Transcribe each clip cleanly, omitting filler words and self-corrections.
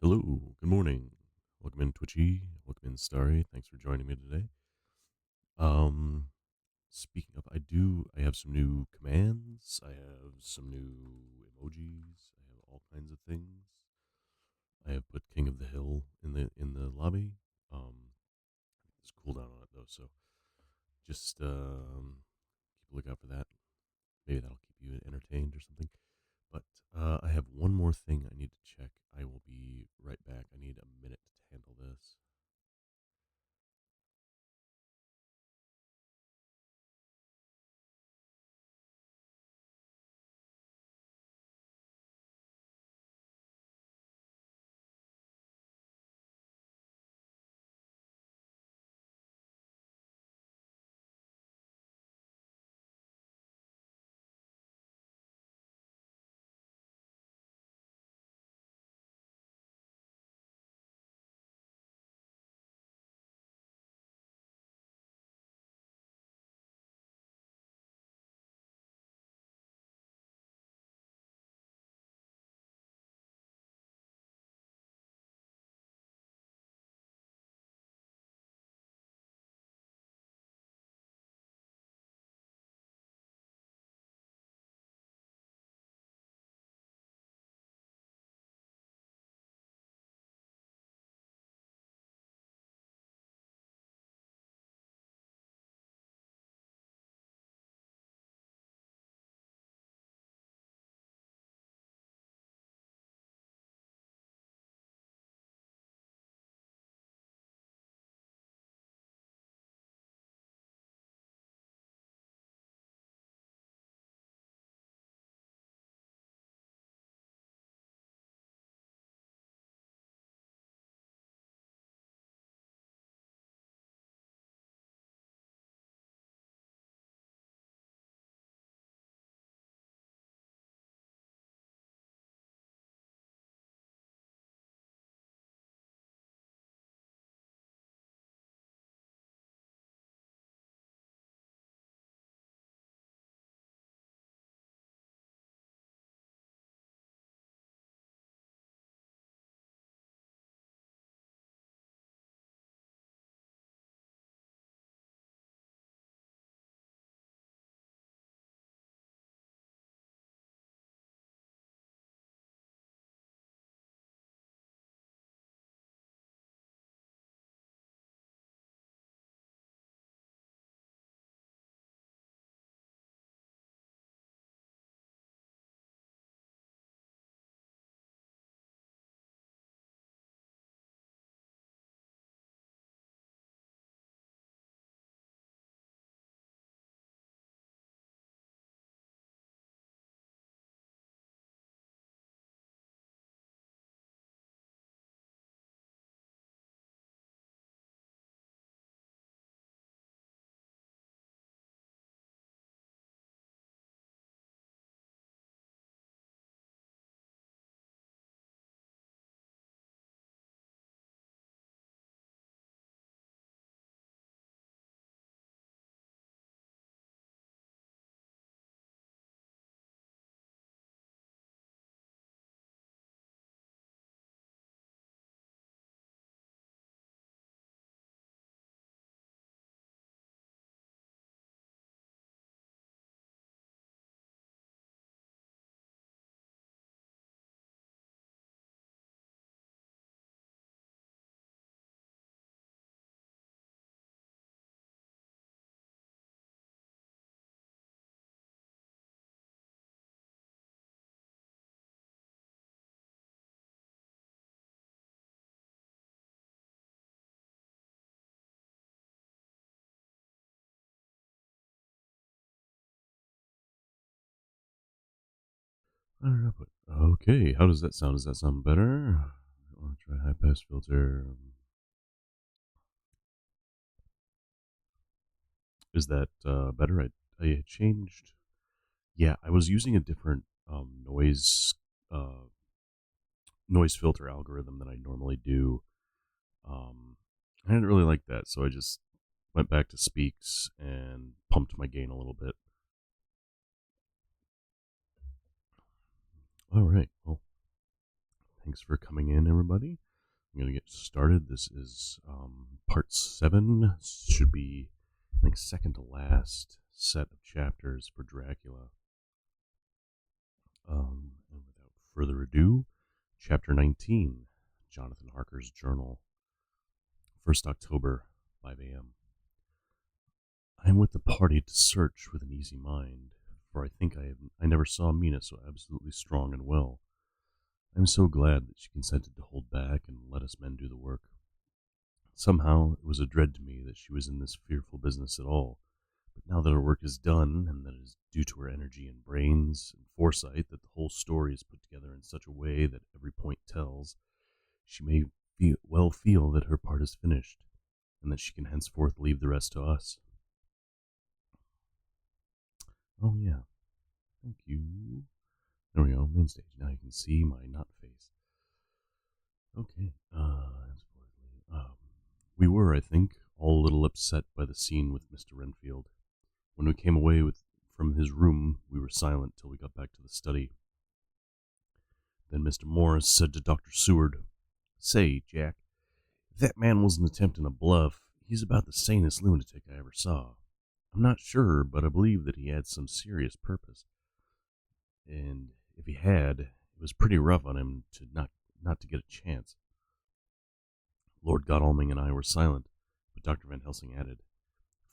Hello, good morning. Welcome in Twitchy. Welcome in Starry. Thanks for joining me today. Um, Speaking of, I have some new commands. I have some new emojis. I have all kinds of things. I have put King of the Hill in the lobby. There's a cooldown on it though, so just keep a lookout for that. Maybe that'll keep you entertained or something. But I have one more thing I need to check. I will be right back. I need a minute to handle this. I don't know, but okay. How does that sound? Does that sound better? I want to try high pass filter. Is that better? I had changed. Yeah, I was using a different uh, noise filter algorithm than I normally do. I didn't really like that, so I just went back to speaks and pumped my gain a little bit. All right. Well, Thanks for coming in, everybody. I'm going to get started. This is part 7. Should be, I think, second to last set of chapters for Dracula. And without further ado, chapter 19, Jonathan Harker's Journal. 1st October, 5 a.m. I am with the party to search with an easy mind, for I think I never saw Mina so absolutely strong and well. I am so glad that she consented to hold back and let us men do the work. Somehow it was a dread to me that she was in this fearful business at all, but now that her work is done, and that it is due to her energy and brains and foresight that the whole story is put together in such a way that every point tells, she may well feel that her part is finished, and that she can henceforth leave the rest to us. Oh yeah, thank you. There we go, main stage. Now you can see my not face. Okay, we were, I think, all a little upset by the scene with Mr. Renfield. When we came away from his room, we were silent till we got back to the study. Then Mr. Morris said to Dr. Seward, "Say, Jack, if that man wasn't attempting a bluff, he's about the sanest lunatic I ever saw. I'm not sure, but I believe that he had some serious purpose. And if he had, it was pretty rough on him to not to get a chance." Lord Godalming and I were silent, but Dr. Van Helsing added,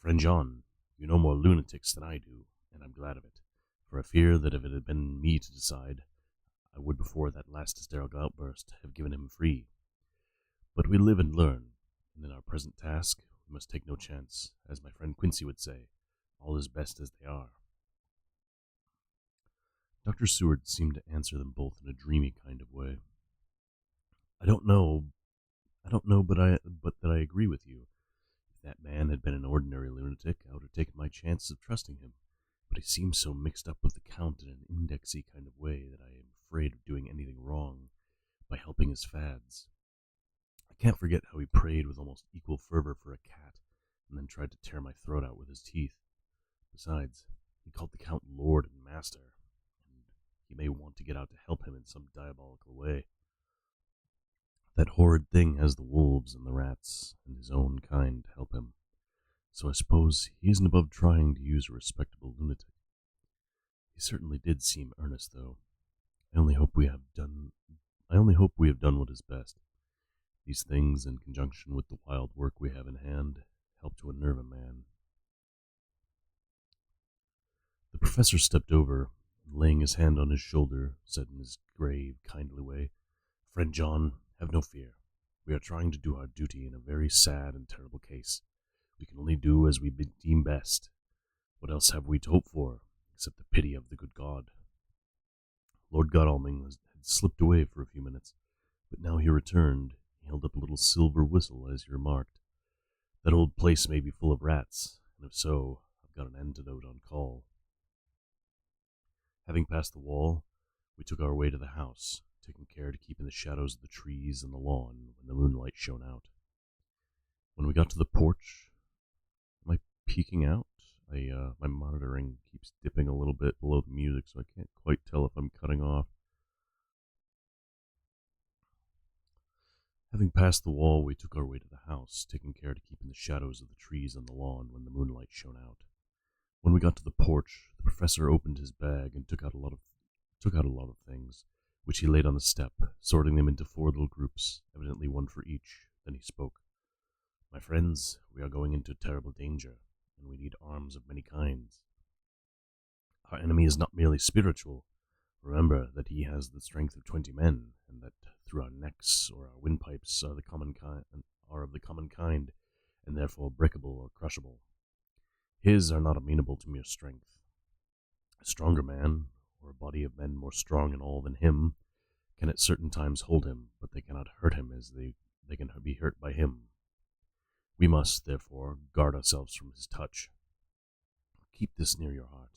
"Friend John, you know more lunatics than I do, and I'm glad of it, for I fear that if it had been me to decide, I would before that last hysterical outburst have given him free. But we live and learn, and in our present task we must take no chance. As my friend Quincy would say, all is best as they are." Dr. Seward seemed to answer them both in a dreamy kind of way. I don't know, but that I agree with you. If that man had been an ordinary lunatic, I would have taken my chances of trusting him, but he seems so mixed up with the Count in an indexy kind of way that I am afraid of doing anything wrong by helping his fads. I can't forget how he prayed with almost equal fervor for a cat, and then tried to tear my throat out with his teeth. Besides, he called the Count Lord and Master, and he may want to get out to help him in some diabolical way. That horrid thing has the wolves and the rats and his own kind to help him, so I suppose he isn't above trying to use a respectable lunatic. He certainly did seem earnest, though. I only hope we have done what is best. These things, in conjunction with the wild work we have in hand, help to unnerve a man. The professor stepped over, and laying his hand on his shoulder, said in his grave, kindly way, "Friend John, have no fear. We are trying to do our duty in a very sad and terrible case. We can only do as we deem best. What else have we to hope for, except the pity of the good God?" Lord Godalming had slipped away for a few minutes, but now he returned. He held up a little silver whistle as he remarked, "That old place may be full of rats, and if so, I've got an antidote on call." Having passed the wall, we took our way to the house, taking care to keep in the shadows of the trees and the lawn when the moonlight shone out. When we got to the porch, am I peeking out? My monitoring keeps dipping a little bit below the music, so I can't quite tell if I'm cutting off. Having passed the wall, we took our way to the house, taking care to keep in the shadows of the trees and the lawn when the moonlight shone out. When we got to the porch, the professor opened his bag and took out a lot of things, which he laid on the step, sorting them into 4 little groups, evidently one for each. Then he spoke. "My friends, we are going into terrible danger, and we need arms of many kinds. Our enemy is not merely spiritual. Remember that he has the strength of 20 men, and that through our necks or our windpipes are of the common kind, and therefore breakable or crushable. His are not amenable to mere strength. A stronger man, or a body of men more strong in all than him, can at certain times hold him, but they cannot hurt him as they can be hurt by him. We must, therefore, guard ourselves from his touch. Keep this near your heart."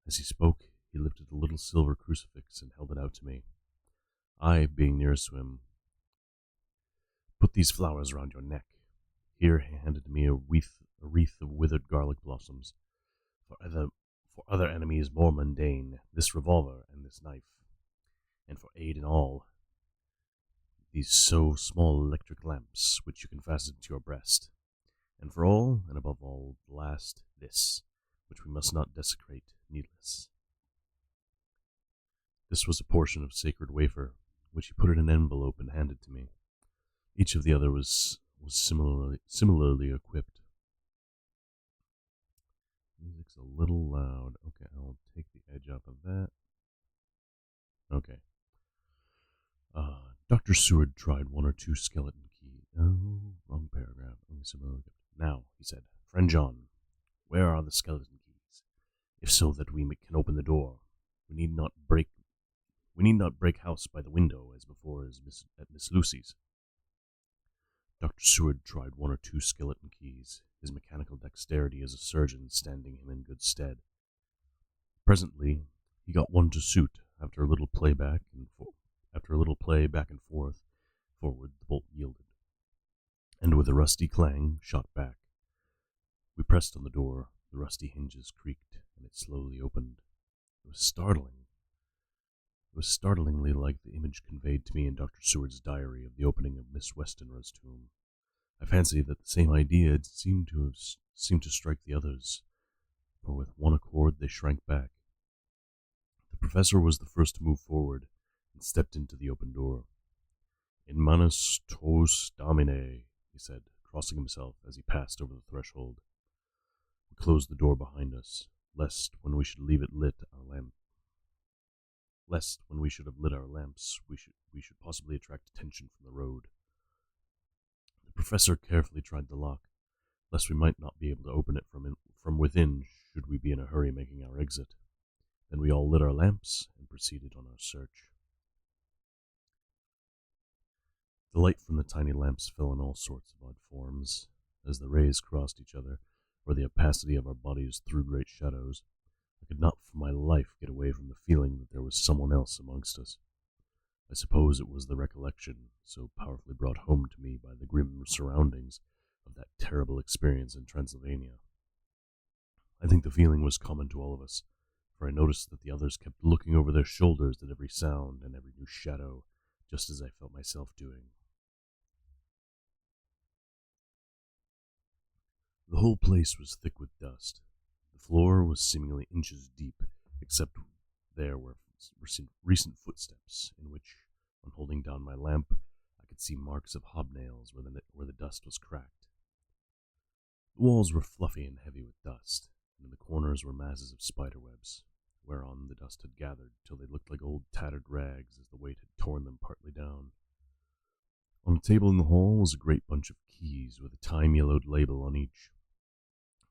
As he spoke, he lifted a little silver crucifix and held it out to me. I, being nearest to him, "Put these flowers around your neck." Here he handed me a wreath of withered garlic blossoms. For other enemies more mundane, this revolver and this knife. And for aid in all, these so small electric lamps which you can fasten to your breast. And for all, and above all, the last, this, which we must not desecrate needless. This was a portion of sacred wafer, which he put in an envelope and handed to me. Each of the other was similarly equipped. Music's a little loud. Okay, I'll take the edge off of that. Okay. Dr. Seward tried one or two skeleton keys. Oh, wrong paragraph. Now, he said, "Friend John, where are the skeleton keys? If so that we can open the door, we need not break house by the window as before at Miss Lucy's." Dr. Seward tried one or two skeleton keys, his mechanical dexterity as a surgeon standing him in good stead. Presently, he got one to suit. After a little play back and forth, forward the bolt yielded, and with a rusty clang, shot back. We pressed on the door, the rusty hinges creaked, and it slowly opened. It was startling. It was startlingly like the image conveyed to me in Dr. Seward's diary of the opening of Miss Westenra's tomb. I fancy that the same idea had seemed to strike the others, for with one accord they shrank back. The professor was the first to move forward, and stepped into the open door. "In manus tuos, Domine," he said, crossing himself as he passed over the threshold. We closed the door behind us, lest when we should have lit our lamps, we should possibly attract attention from the road. The professor carefully tried the lock, lest we might not be able to open it from within should we be in a hurry making our exit. Then we all lit our lamps and proceeded on our search. The light from the tiny lamps fell in all sorts of odd forms. As the rays crossed each other, or the opacity of our bodies threw great shadows, I could not for my life get away from the feeling that there was someone else amongst us. I suppose it was the recollection, so powerfully brought home to me by the grim surroundings, of that terrible experience in Transylvania. I think the feeling was common to all of us, for I noticed that the others kept looking over their shoulders at every sound and every new shadow, just as I felt myself doing. The whole place was thick with dust. The floor was seemingly inches deep, except there were recent footsteps, in which, on holding down my lamp, I could see marks of hobnails where the dust was cracked. The walls were fluffy and heavy with dust, and in the corners were masses of spiderwebs, whereon the dust had gathered till they looked like old tattered rags as the weight had torn them partly down. On a table in the hall was a great bunch of keys with a time-yellowed label on each.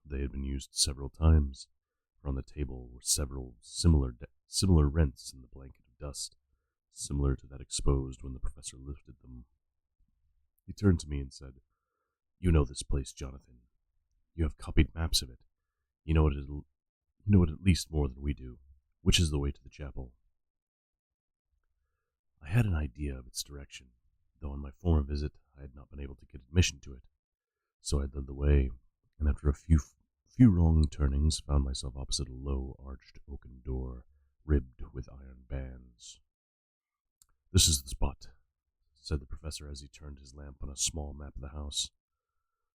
They had been used several times, for on the table were several similar rents in the blanket of dust, similar to that exposed when the professor lifted them. He turned to me and said, "You know this place, Jonathan. You have copied maps of it. You know it at least more than we do. Which is the way to the chapel?" I had an idea of its direction, though on my former visit I had not been able to get admission to it. So I led the way, and after a few wrong turnings found myself opposite a low, arched oaken door, ribbed with iron bands. "This is the spot," said the professor as he turned his lamp on a small map of the house,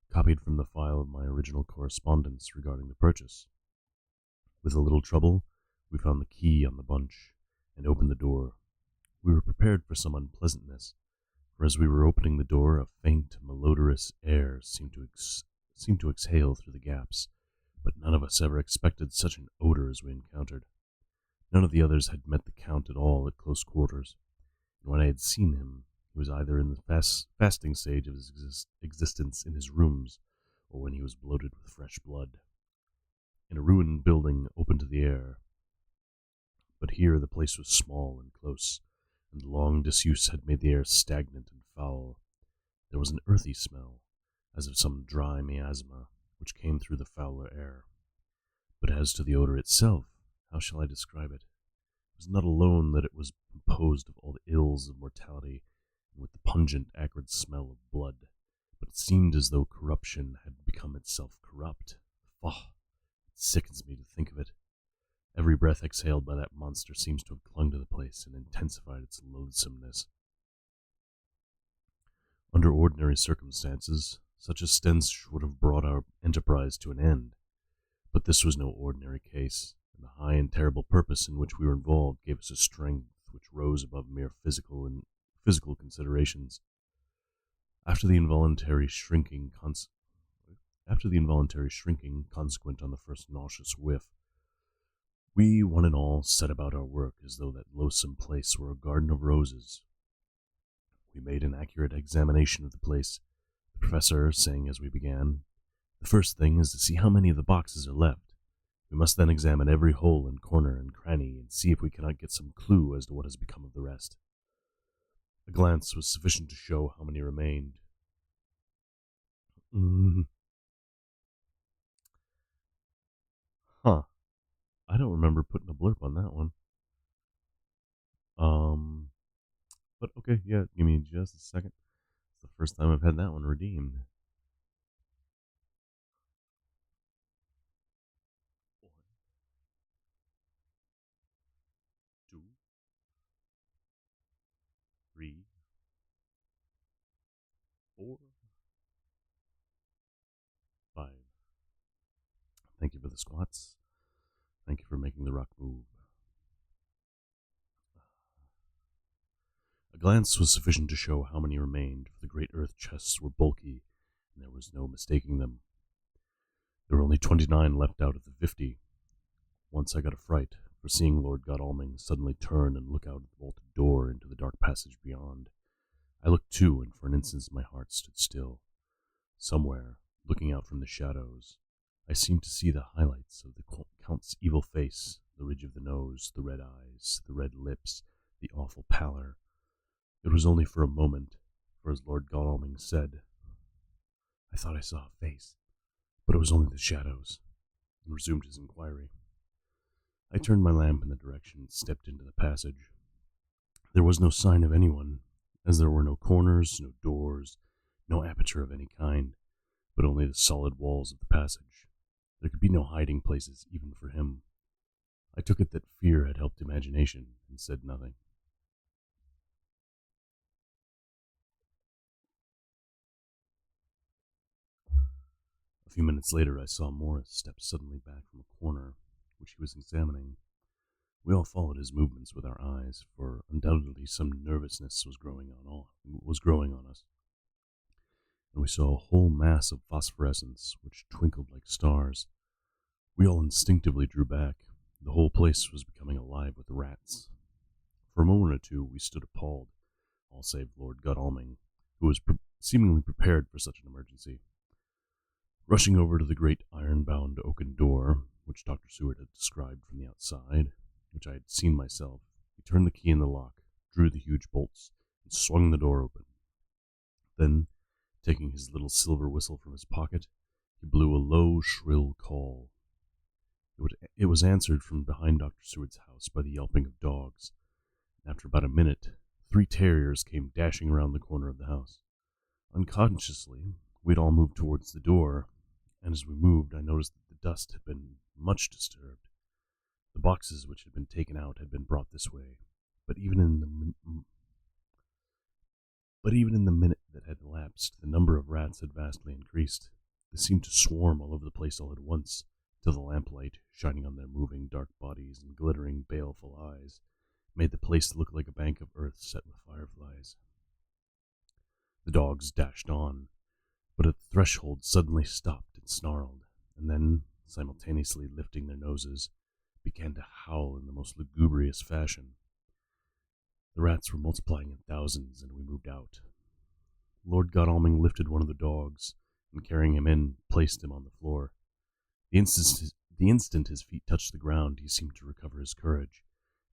copied from the file of my original correspondence regarding the purchase. With a little trouble, we found the key on the bunch, and opened the door. We were prepared for some unpleasantness, for as we were opening the door, a faint, malodorous air seemed to exhale through the gaps, but none of us ever expected such an odor as we encountered. None of the others had met the Count at all at close quarters, and when I had seen him, he was either in the fasting stage of his existence in his rooms, or when he was bloated with fresh blood. In a ruined building open to the air, but here the place was small and close, and long disuse had made the air stagnant and foul. There was an earthy smell, as of some dry miasma, which came through the fouler air. But as to the odor itself, how shall I describe it? It was not alone that it was composed of all the ills of mortality, and with the pungent, acrid smell of blood, but it seemed as though corruption had become itself corrupt. Faugh! It sickens me to think of it. Every breath exhaled by that monster seems to have clung to the place and intensified its loathsomeness. Under ordinary circumstances, such a stench would have brought our enterprise to an end, but this was no ordinary case, and the high and terrible purpose in which we were involved gave us a strength which rose above mere physical considerations. After the involuntary shrinking consequent on the first nauseous whiff, we one and all set about our work as though that loathsome place were a garden of roses. We made an accurate examination of the place, the professor saying as we began, "The first thing is to see how many of the boxes are left. We must then examine every hole and corner and cranny and see if we cannot get some clue as to what has become of the rest." A glance was sufficient to show how many remained. Huh. I don't remember putting a blurb on that one. But okay, yeah, give me just a second. It's the first time I've had that one redeemed. 1, 2, 3, 4, 5. Thank you for the squats. Thank you for making the rock move. A glance was sufficient to show how many remained, for the great earth chests were bulky, and there was no mistaking them. There were only 29 left out of the 50. Once I got a fright, for seeing Lord Godalming suddenly turn and look out at the bolted door into the dark passage beyond. I looked too, and for an instant my heart stood still. Somewhere, looking out from the shadows, I seemed to see the highlights of the Count's evil face, the ridge of the nose, the red eyes, the red lips, the awful pallor. It was only for a moment, for as Lord Godalming said, "I thought I saw a face, but it was only the shadows," and resumed his inquiry. I turned my lamp in the direction and stepped into the passage. There was no sign of anyone, as there were no corners, no doors, no aperture of any kind, but only the solid walls of the passage. There could be no hiding places even for him. I took it that fear had helped imagination, and said nothing. A few minutes later I saw Morris step suddenly back from a corner, which he was examining. We all followed his movements with our eyes, for undoubtedly some nervousness was growing on us, and we saw a whole mass of phosphorescence which twinkled like stars. We all instinctively drew back. The whole place was becoming alive with rats. For a moment or two we stood appalled, all save Lord Godalming, who was seemingly prepared for such an emergency. Rushing over to the great iron-bound oaken door, which Dr. Seward had described from the outside, which I had seen myself, he turned the key in the lock, drew the huge bolts, and swung the door open. Then, taking his little silver whistle from his pocket, he blew a low, shrill call. It was answered from behind Dr. Seward's house by the yelping of dogs, and after about a minute, 3 terriers came dashing around the corner of the house. Unconsciously, we'd all moved towards the door, and as we moved, I noticed that the dust had been much disturbed. The boxes which had been taken out had been brought this way, but even in the minute that had elapsed, the number of rats had vastly increased. They seemed to swarm all over the place all at once, till the lamplight, shining on their moving dark bodies and glittering baleful eyes, made the place look like a bank of earth set with fireflies. The dogs dashed on, but at the threshold suddenly stopped and snarled, and then, simultaneously lifting their noses, began to howl in the most lugubrious fashion. The rats were multiplying in thousands, and we moved out. Lord Godalming lifted one of the dogs, and carrying him in, placed him on the floor. The instant his feet touched the ground, he seemed to recover his courage,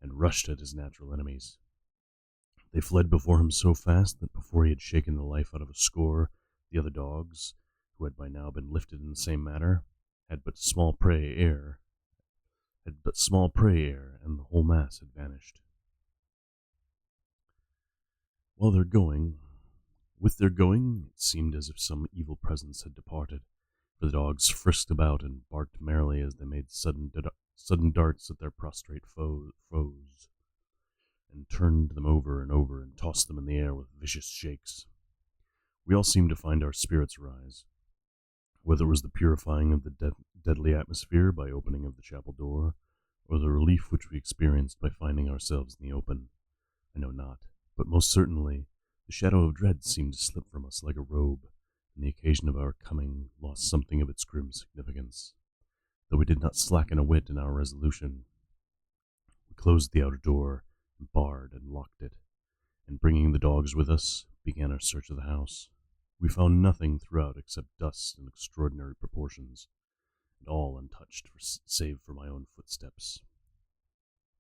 and rushed at his natural enemies. They fled before him so fast that before he had shaken the life out of a score, the other dogs, who had by now been lifted in the same manner, had but small prey air, and the whole mass had vanished. With their going, it seemed as if some evil presence had departed, for the dogs frisked about and barked merrily as they made sudden darts at their prostrate foes, and turned them over and tossed them in the air with vicious shakes. We all seemed to find our spirits rise, whether it was the purifying of the deadly atmosphere by opening of the chapel door, or the relief which we experienced by finding ourselves in the open. I know not, but most certainly the shadow of dread seemed to slip from us like a robe, and the occasion of our coming lost something of its grim significance. Though we did not slacken a whit in our resolution, we closed the outer door, and barred and locked it, and bringing the dogs with us, began our search of the house. We found nothing throughout except dust in extraordinary proportions, and all untouched save for my own footsteps,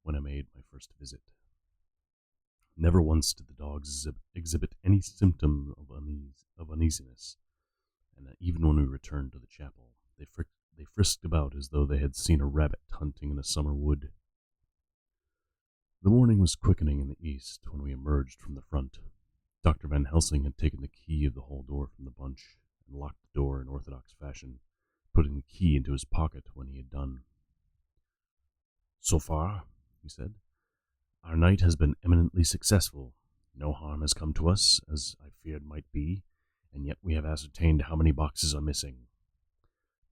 when I made my first visit. Never once did the dogs exhibit any symptom of uneasiness, and even when we returned to the chapel, they frisked about as though they had seen a rabbit hunting in a summer wood. The morning was quickening in the east when we emerged from the front. Dr. Van Helsing had taken the key of the hall door from the bunch and locked the door in orthodox fashion, putting the key into his pocket when he had done. "So far," he said, "our night has been eminently successful. No harm has come to us, as I feared might be, and yet we have ascertained how many boxes are missing.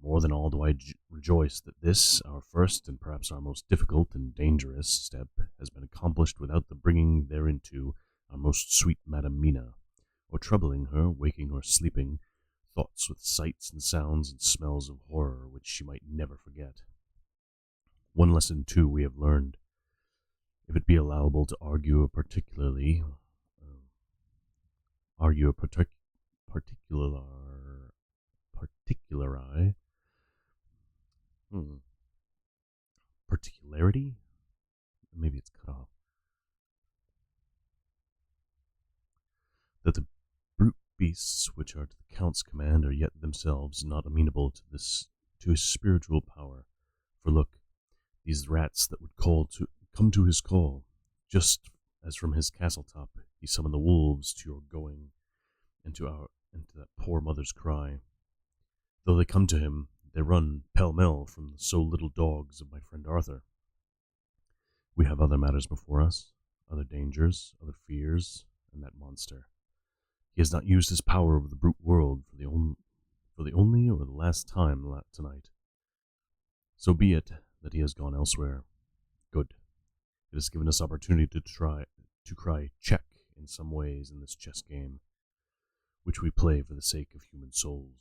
More than all do I rejoice that this, our first and perhaps our most difficult and dangerous step, has been accomplished without the bringing thereinto our most sweet Madam Mina, or troubling her, waking or sleeping, thoughts with sights and sounds and smells of horror which she might never forget. One lesson, too, we have learned. If it be allowable to argue a particulari, particularity? Maybe it's cut off. That the brute beasts which are to the Count's command are yet themselves not amenable to his spiritual power. For look, these rats that would come to his call, just as from his castle top he summoned the wolves to your going, and to that poor mother's cry. Though they come to him, they run pell-mell from the so little dogs of my friend Arthur. We have other matters before us, other dangers, other fears, and that monster. He has not used his power over the brute world for the only or the last time tonight. So be it that he has gone elsewhere. Good. It has given us opportunity to cry check in some ways in this chess game, which we play for the sake of human souls.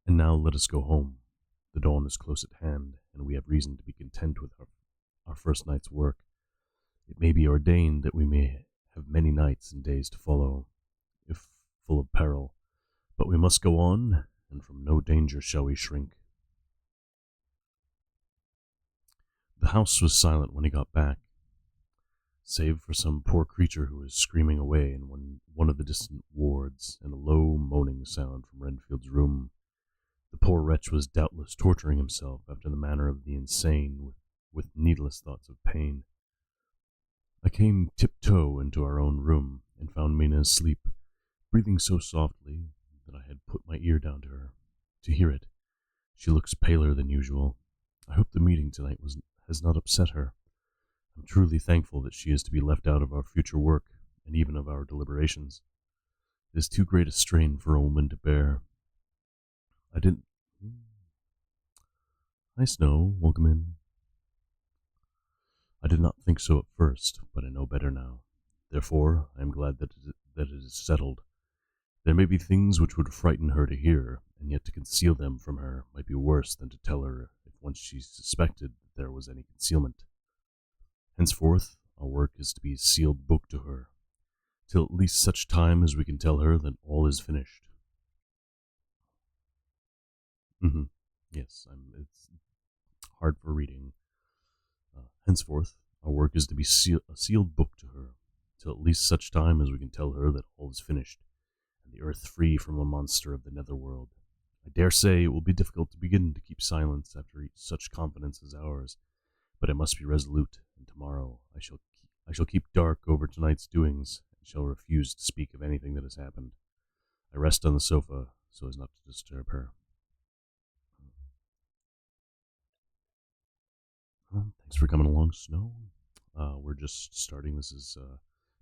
And now let us go home. The dawn is close at hand, and we have reason to be content with our first night's work. It may be ordained that we may have many nights and days to follow, if full of peril, but we must go on, and from no danger shall we shrink. The house was silent when he got back, save for some poor creature who was screaming away in one of the distant wards, and a low moaning sound from Renfield's room. The poor wretch was doubtless torturing himself after the manner of the insane, with needless thoughts of pain. I came tiptoe into our own room, and found Mina asleep, breathing so softly that I had put my ear down to her, to hear it. She looks paler than usual. I hope the meeting tonight has not upset her. I'm truly thankful that she is to be left out of our future work, and even of our deliberations. It is too great a strain for a woman to bear. Hi, Snow. Welcome in. I did not think so at first, but I know better now. Therefore, I am glad that it is settled. There may be things which would frighten her to hear, and yet to conceal them from her might be worse than to tell her if once she suspected that there was any concealment. Henceforth, our work is to be a sealed book to her, till at least such time as we can tell her that all is finished. Yes, it's hard for reading. Henceforth, our work is to be a sealed book to her, till at least such time as we can tell her that all is finished, and the earth free from a monster of the netherworld. I dare say it will be difficult to begin to keep silence after such confidence as ours, but I must be resolute, and tomorrow I shall keep dark over tonight's doings, and shall refuse to speak of anything that has happened. I rest on the sofa so as not to disturb her. Thanks for coming along, Snow. We're just starting. This is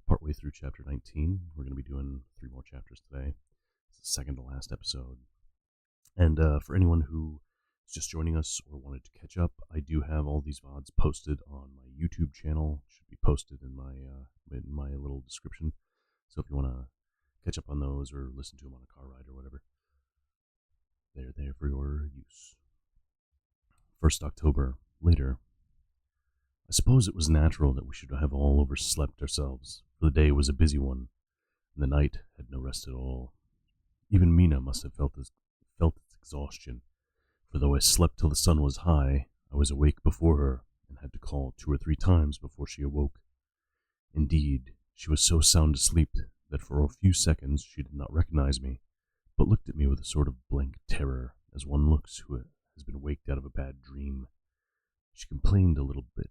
partway through chapter 19. We're going to be doing 3 more chapters today. It's the second to last episode. And for anyone who is just joining us or wanted to catch up, I do have all these VODs posted on my YouTube channel. It should be posted in my little description. So if you want to catch up on those or listen to them on a car ride or whatever, they're there for your use. 1st October, later. I suppose it was natural that we should have all overslept ourselves, for the day was a busy one, and the night had no rest at all. Even Mina must have felt its exhaustion, for though I slept till the sun was high, I was awake before her, and had to call 2 or 3 times before she awoke. Indeed, she was so sound asleep that for a few seconds she did not recognize me, but looked at me with a sort of blank terror, as one looks who has been waked out of a bad dream. She complained a little bit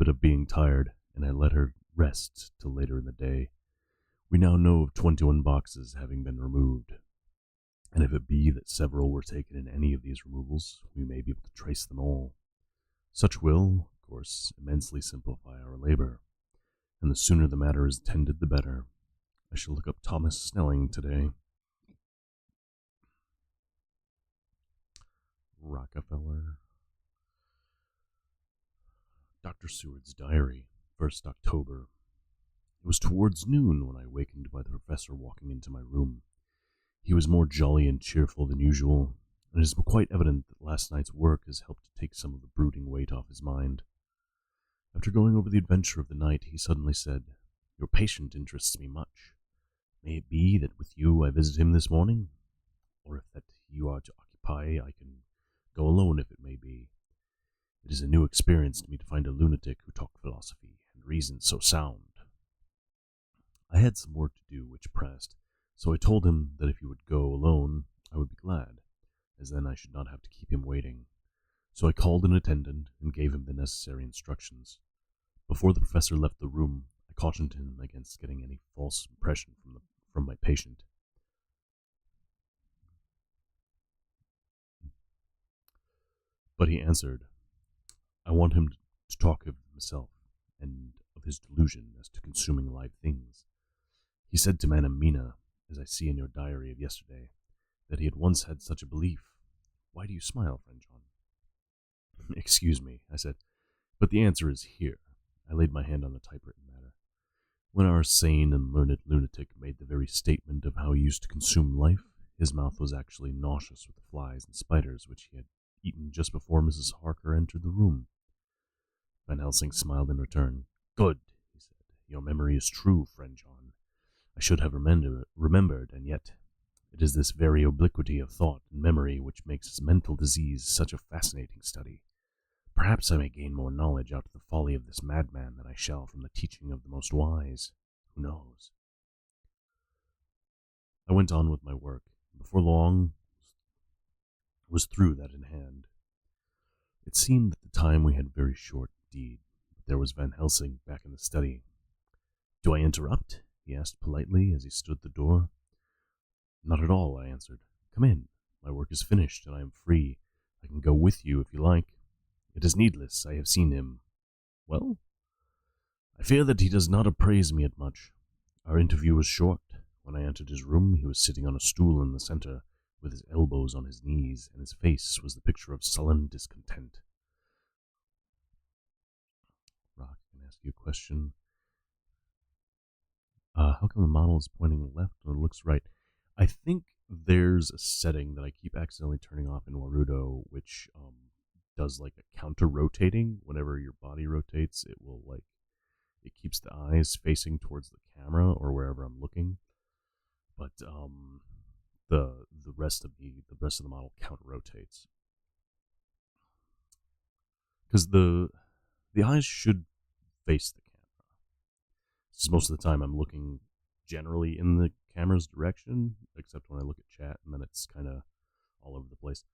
of being tired, and I let her rest till later in the day. We now know of 21 boxes having been removed, and if it be that several were taken in any of these removals, we may be able to trace them all. Such will, of course, immensely simplify our labor, and the sooner the matter is tended, the better. I shall look up Thomas Snelling today. Rockefeller. Dr. Seward's diary, 1st October. It was towards noon when I awakened by the professor walking into my room. He was more jolly and cheerful than usual, and it is quite evident that last night's work has helped to take some of the brooding weight off his mind. After going over the adventure of the night, he suddenly said, "Your patient interests me much. May it be that with you I visit him this morning? Or if that you are to occupy, I can go alone if it may be. It is a new experience to me to find a lunatic who talked philosophy and reasoned so sound." I had some work to do which pressed, so I told him that if he would go alone, I would be glad, as then I should not have to keep him waiting. So I called an attendant and gave him the necessary instructions. Before the professor left the room, I cautioned him against getting any false impression from my patient. But he answered, "I want him to talk of himself, and of his delusion as to consuming live things. He said to Madame Mina, as I see in your diary of yesterday, that he had once had such a belief. Why do you smile, friend John?" "Excuse me," I said, "but the answer is here." I laid my hand on the typewritten matter. "When our sane and learned lunatic made the very statement of how he used to consume life, his mouth was actually nauseous with the flies and spiders which he had eaten just before Mrs. Harker entered the room." Van Helsing smiled in return. "Good," he said. "Your memory is true, friend John. I should have remembered, and yet it is this very obliquity of thought and memory which makes mental disease such a fascinating study. Perhaps I may gain more knowledge out of the folly of this madman than I shall from the teaching of the most wise. Who knows?" I went on with my work. Before long, was through that in hand. It seemed that the time we had very short indeed, but there was Van Helsing back in the study. "Do I interrupt?" he asked politely as he stood at the door. "Not at all," I answered. "Come in. My work is finished, and I am free. I can go with you if you like." "It is needless. I have seen him." "Well?" "I fear that he does not appraise me at much. Our interview was short. When I entered his room, he was sitting on a stool in the center, with his elbows on his knees, and his face was the picture of sullen discontent." Rock, I can ask you a question. How come the model is pointing left when it looks right? I think there's a setting that I keep accidentally turning off in Warudo, which does like a counter-rotating. Whenever your body rotates, it keeps the eyes facing towards the camera or wherever I'm looking. But the rest of the model counter-rotates. Because the eyes should face the camera. Because most of the time I'm looking generally in the camera's direction, except when I look at chat, and then it's kind of all over the place.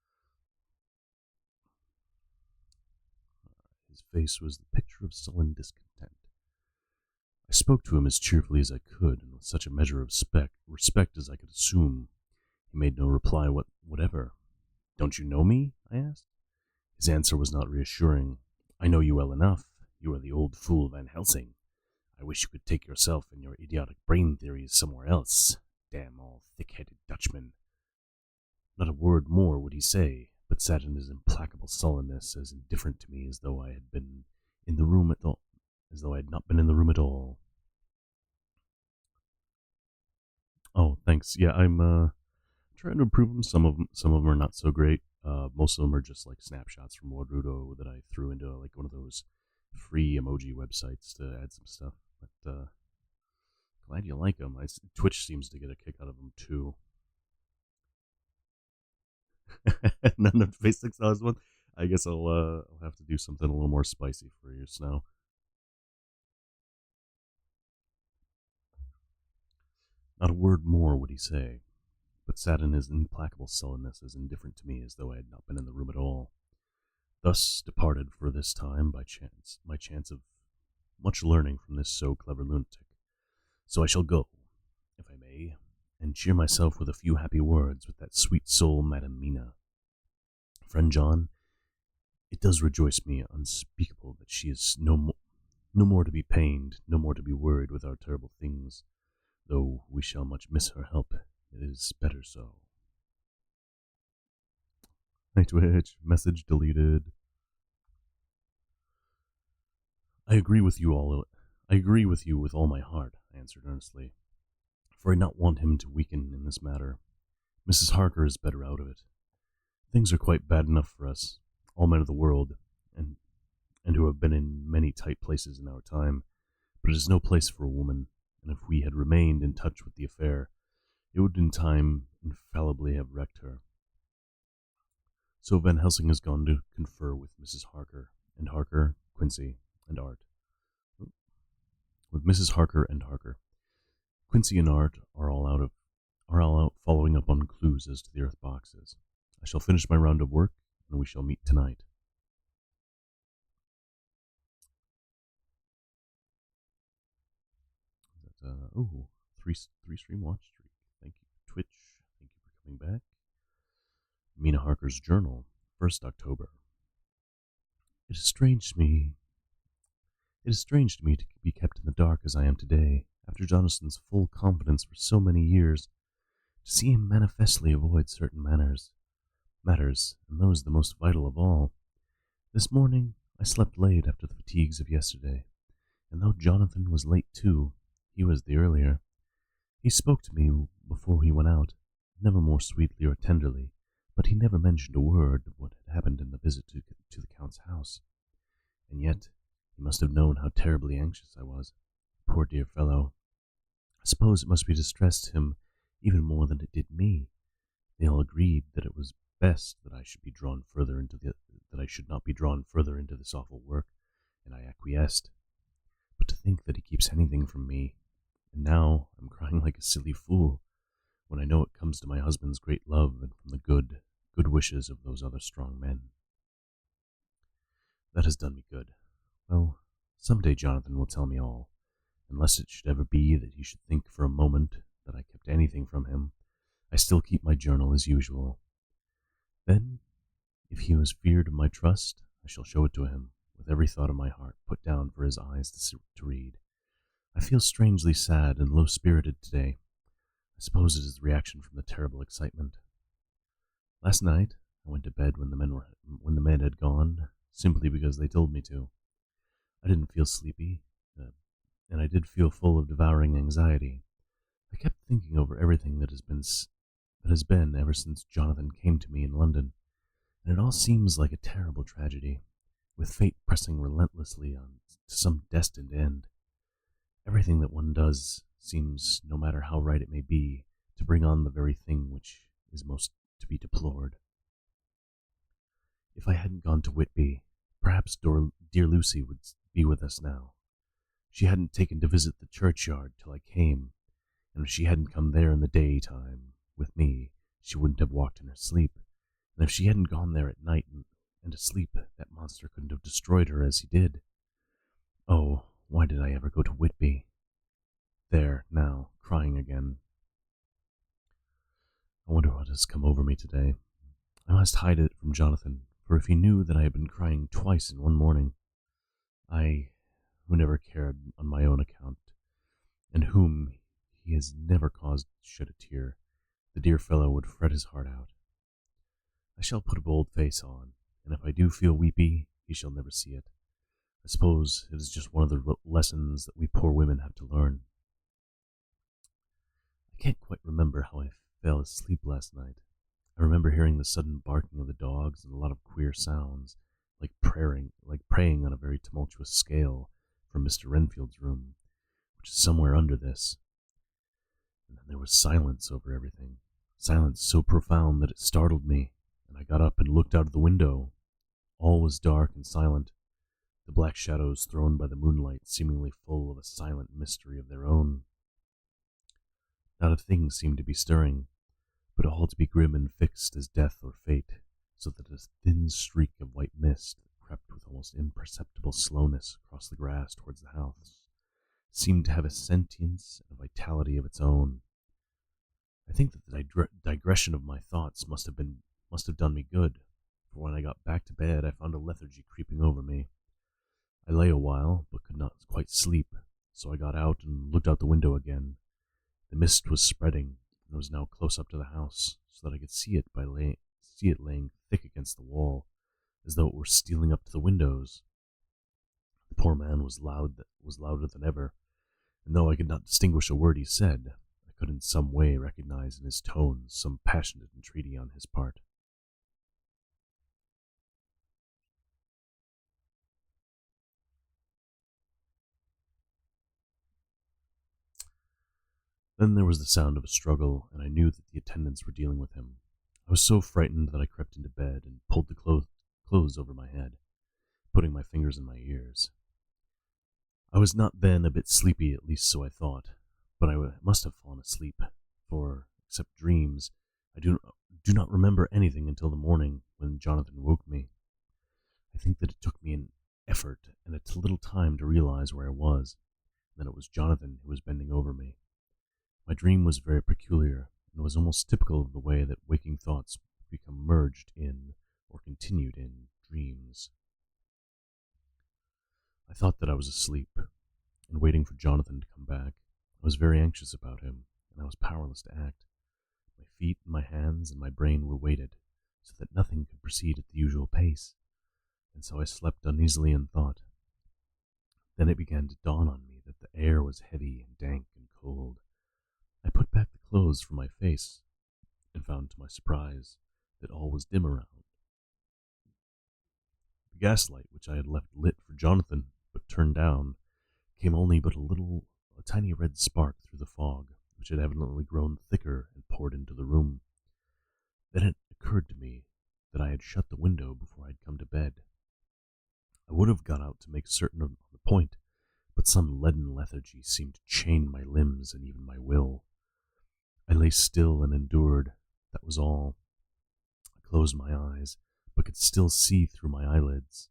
His face was the picture of sullen discontent. I spoke to him as cheerfully as I could, and with such a measure of respect as I could assume. He made no reply whatever. "Don't you know me?" I asked. His answer was not reassuring. "I know you well enough. You are the old fool Van Helsing. I wish you could take yourself and your idiotic brain theories somewhere else. Damn all thick-headed Dutchmen. Not a word more would he say, but sat in his implacable sullenness, as indifferent to me as though I had been in the room at all, as though I had not been in the room at all. Oh, thanks. Yeah, I'm trying to improve them. Some of them are not so great. Most of them are just like snapshots from Wodrudo that I threw into like one of those free emoji websites to add some stuff. But glad you like them. Twitch seems to get a kick out of them too. None of Phase 6 one. I guess I'll have to do something a little more spicy for you, Snow. Not a word more would he say, but sat in his implacable sullenness, as indifferent to me as though I had not been in the room at all. Thus departed for this time by chance, my chance of much learning from this so clever lunatic. So I shall go, if I may, and cheer myself with a few happy words with that sweet soul Madam Mina. Friend John, it does rejoice me unspeakable that she is no more to be pained, no more to be worried with our terrible things, though we shall much miss her help. It is better so. Hi Twitch, message deleted. I agree with you with all my heart, I answered earnestly, for I not want him to weaken in this matter. Mrs. Harker is better out of it. Things are quite bad enough for us, all men of the world, and who have been in many tight places in our time, but it is no place for a woman, and if we had remained in touch with the affair, it would in time infallibly have wrecked her. So Van Helsing has gone to confer with Mrs. Harker, and Harker, Quincy, and Art. With Mrs. Harker and Harker. Quincy and Art are all out following up on clues as to the earth boxes. I shall finish my round of work, and we shall meet tonight. Three stream watch streak. Thank you, Twitch. Thank you for coming back. Mina Harker's journal, 1st October. It is strange to me to be kept in the dark as I am today, after Jonathan's full confidence for so many years, to see him manifestly avoid certain matters, and those the most vital of all. This morning I slept late after the fatigues of yesterday, and though Jonathan was late too, he was the earlier. He spoke to me before he went out, never more sweetly or tenderly, but he never mentioned a word of what had happened in the visit to the Count's house. And yet he must have known how terribly anxious I was. Poor dear fellow. I suppose it must be distressed him even more than it did me. They all agreed that it was best that I should not be drawn further into this awful work, and I acquiesced. But to think that he keeps anything from me, and now I'm crying like a silly fool, when I know it comes to my husband's great love and from the good wishes of those other strong men. That has done me good. Well, some day Jonathan will tell me all, unless it should ever be that he should think for a moment that I kept anything from him. I still keep my journal as usual. Then, if he was feared of my trust, I shall show it to him, with every thought of my heart put down for his eyes to read. I feel strangely sad and low-spirited today. I suppose it is the reaction from the terrible excitement. Last night, I went to bed when the men had gone, simply because they told me to. I didn't feel sleepy, and I did feel full of devouring anxiety. I kept thinking over everything that has been ever since Jonathan came to me in London, and it all seems like a terrible tragedy, with fate pressing relentlessly on to some destined end. Everything that one does seems, no matter how right it may be, to bring on the very thing which is most to be deplored. If I hadn't gone to Whitby, perhaps dear Lucy would be with us now. She hadn't taken to visit the churchyard till I came, and if she hadn't come there in the daytime with me, she wouldn't have walked in her sleep, and if she hadn't gone there at night and asleep, that monster couldn't have destroyed her as he did. Oh, why did I ever go to Whitby? There, now, crying again. I wonder what has come over me today. I must hide it from Jonathan, for if he knew that I had been crying twice in one morning, I who never cared on my own account, and whom he has never caused to shed a tear, the dear fellow would fret his heart out. I shall put a bold face on, and if I do feel weepy, he shall never see it. I suppose it is just one of the lessons that we poor women have to learn. I can't quite remember how I fell asleep last night. I remember hearing the sudden barking of the dogs and a lot of queer sounds, like praying on a very tumultuous scale from Mr. Renfield's room, which is somewhere under this. And then there was silence over everything, silence so profound that it startled me, and I got up and looked out of the window. All was dark and silent, the black shadows thrown by the moonlight seemingly full of a silent mystery of their own. Not a thing seemed to be stirring, but all to be grim and fixed as death or fate, so that a thin streak of white mist that crept with almost imperceptible slowness across the grass towards the house seemed to have a sentience and a vitality of its own. I think that the digression of my thoughts must have done me good, for when I got back to bed I found a lethargy creeping over me. I lay a while, but could not quite sleep, so I got out and looked out the window again. The mist was spreading, and was now close up to the house, so that I could see it laying thick against the wall, as though it were stealing up to the windows. The poor man was louder than ever, and though I could not distinguish a word he said, I could in some way recognize in his tones some passionate entreaty on his part. Then there was the sound of a struggle, and I knew that the attendants were dealing with him. I was so frightened that I crept into bed and pulled the clothes over my head, putting my fingers in my ears. I was not then a bit sleepy, at least so I thought, but I must have fallen asleep, for, except dreams, I do not remember anything until the morning when Jonathan woke me. I think that it took me an effort and a little time to realize where I was, and that it was Jonathan who was bending over me. My dream was very peculiar, and was almost typical of the way that waking thoughts become merged in, or continued in, dreams. I thought that I was asleep, and waiting for Jonathan to come back. I was very anxious about him, and I was powerless to act. My feet, my hands, and my brain were weighted, so that nothing could proceed at the usual pace, and so I slept uneasily in thought. Then it began to dawn on me that the air was heavy and dank and cold. I put back the clothes from my face, and found to my surprise that all was dim around. The gaslight, which I had left lit for Jonathan, but turned down, came only but a tiny red spark through the fog, which had evidently grown thicker and poured into the room. Then it occurred to me that I had shut the window before I had come to bed. I would have got out to make certain of the point, but some leaden lethargy seemed to chain my limbs and even my will. I lay still and endured, that was all. I closed my eyes, but could still see through my eyelids.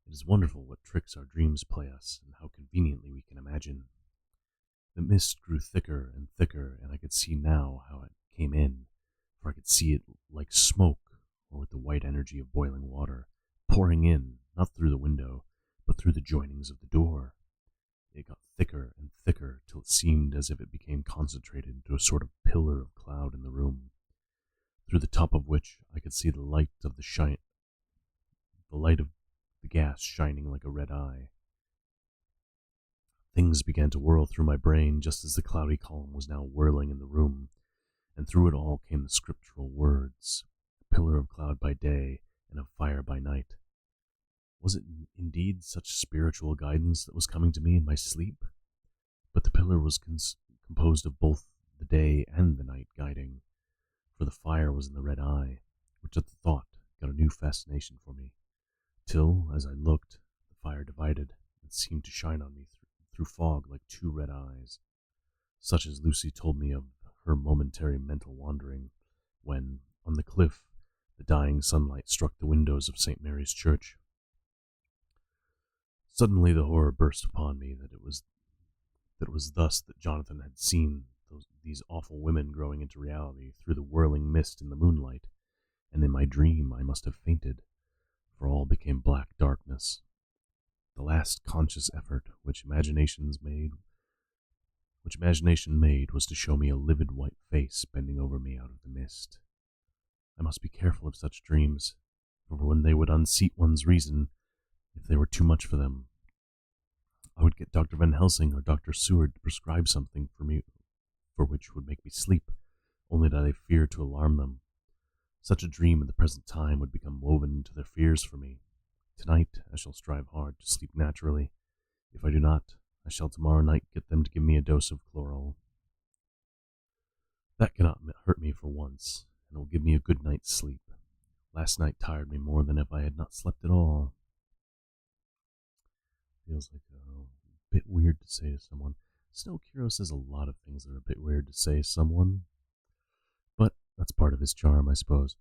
It is wonderful what tricks our dreams play us, and how conveniently we can imagine. The mist grew thicker and thicker, and I could see now how it came in, for I could see it like smoke, or with the white energy of boiling water, pouring in, not through the window, but through the joinings of the door. It got thicker and thicker till it seemed as if it became concentrated into a sort of pillar of cloud in the room, through the top of which I could see the light of the gas shining like a red eye. Things began to whirl through my brain just as the cloudy column was now whirling in the room, and through it all came the scriptural words, a pillar of cloud by day and of fire by night. Was it indeed such spiritual guidance that was coming to me in my sleep? But the pillar was composed of both the day and the night guiding, for the fire was in the red eye, which at the thought got a new fascination for me, till, as I looked, the fire divided and seemed to shine on me through fog like two red eyes, such as Lucy told me of her momentary mental wandering, when, on the cliff, the dying sunlight struck the windows of St. Mary's Church. Suddenly the horror burst upon me that it was thus that Jonathan had seen these awful women growing into reality through the whirling mist in the moonlight, and in my dream I must have fainted, for all became black darkness. the last conscious effort which imagination made was to show me a livid white face bending over me out of the mist. I must be careful of such dreams, for when they would unseat one's reason, if they were too much for them, I would get Dr. Van Helsing or Dr. Seward to prescribe something for me, for which would make me sleep, only that I feared to alarm them. Such a dream at the present time would become woven into their fears for me. Tonight I shall strive hard to sleep naturally. If I do not, I shall tomorrow night get them to give me a dose of chloral. That cannot hurt me for once, and will give me a good night's sleep. Last night tired me more than if I had not slept at all. Feels like a bit weird to say to someone. Snow Hero says a lot of things that are a bit weird to say to someone, but that's part of his charm, I suppose.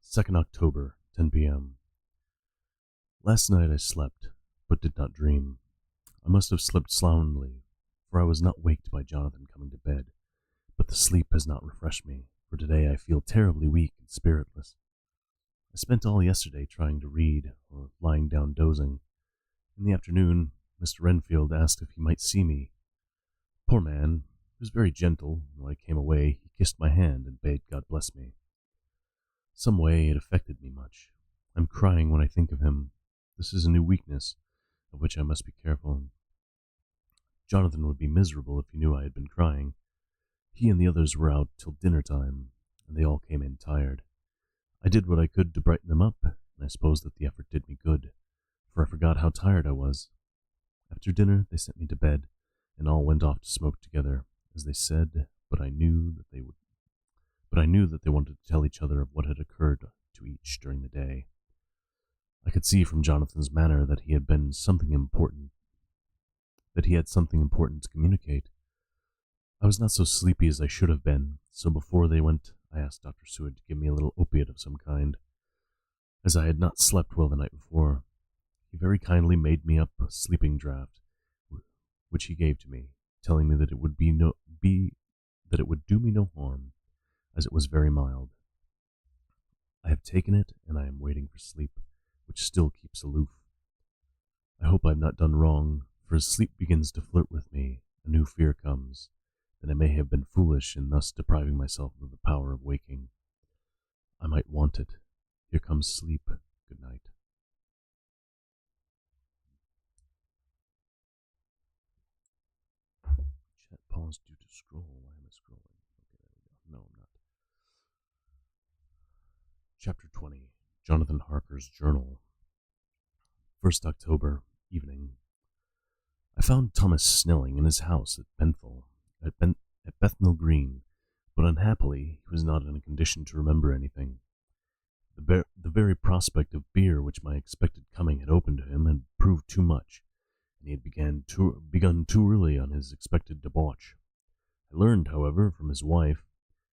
2nd October, 10 p.m. Last night I slept, but did not dream. I must have slept soundly, for I was not waked by Jonathan coming to bed, but the sleep has not refreshed me, for today I feel terribly weak and spiritless. I spent all yesterday trying to read, or lying down dozing. In the afternoon, Mr. Renfield asked if he might see me. Poor man, he was very gentle, and when I came away, he kissed my hand and bade God bless me. Some way it affected me much. I'm crying when I think of him. This is a new weakness, of which I must be careful. Jonathan would be miserable if he knew I had been crying. He and the others were out till dinner time, and they all came in tired. I did what I could to brighten them up, and I suppose that the effort did me good, for I forgot how tired I was. After dinner, they sent me to bed, and all went off to smoke together, as they said, but I knew that they wanted to tell each other of what had occurred to each during the day. I could see from Jonathan's manner that he had something important to communicate. I was not so sleepy as I should have been, so before they went, I asked Dr. Seward to give me a little opiate of some kind, as I had not slept well the night before. He very kindly made me up a sleeping draught, which he gave to me, telling me that it would do me no harm, as it was very mild. I have taken it, and I am waiting for sleep, which still keeps aloof. I hope I have not done wrong, for as sleep begins to flirt with me, a new fear comes, that I may have been foolish in thus depriving myself of the power of waking. I might want it. Here comes sleep. Good night. Chat paused due to scroll. Why am I scrolling? Okay, there we go. No, I'm not. Chapter 20. Jonathan Harker's Journal. 1st October, evening. I found Thomas Snelling in his house at Bethnal Green, but unhappily he was not in a condition to remember anything. The very prospect of beer which my expected coming had opened to him had proved too much, and he had begun too early on his expected debauch. I learned, however, from his wife,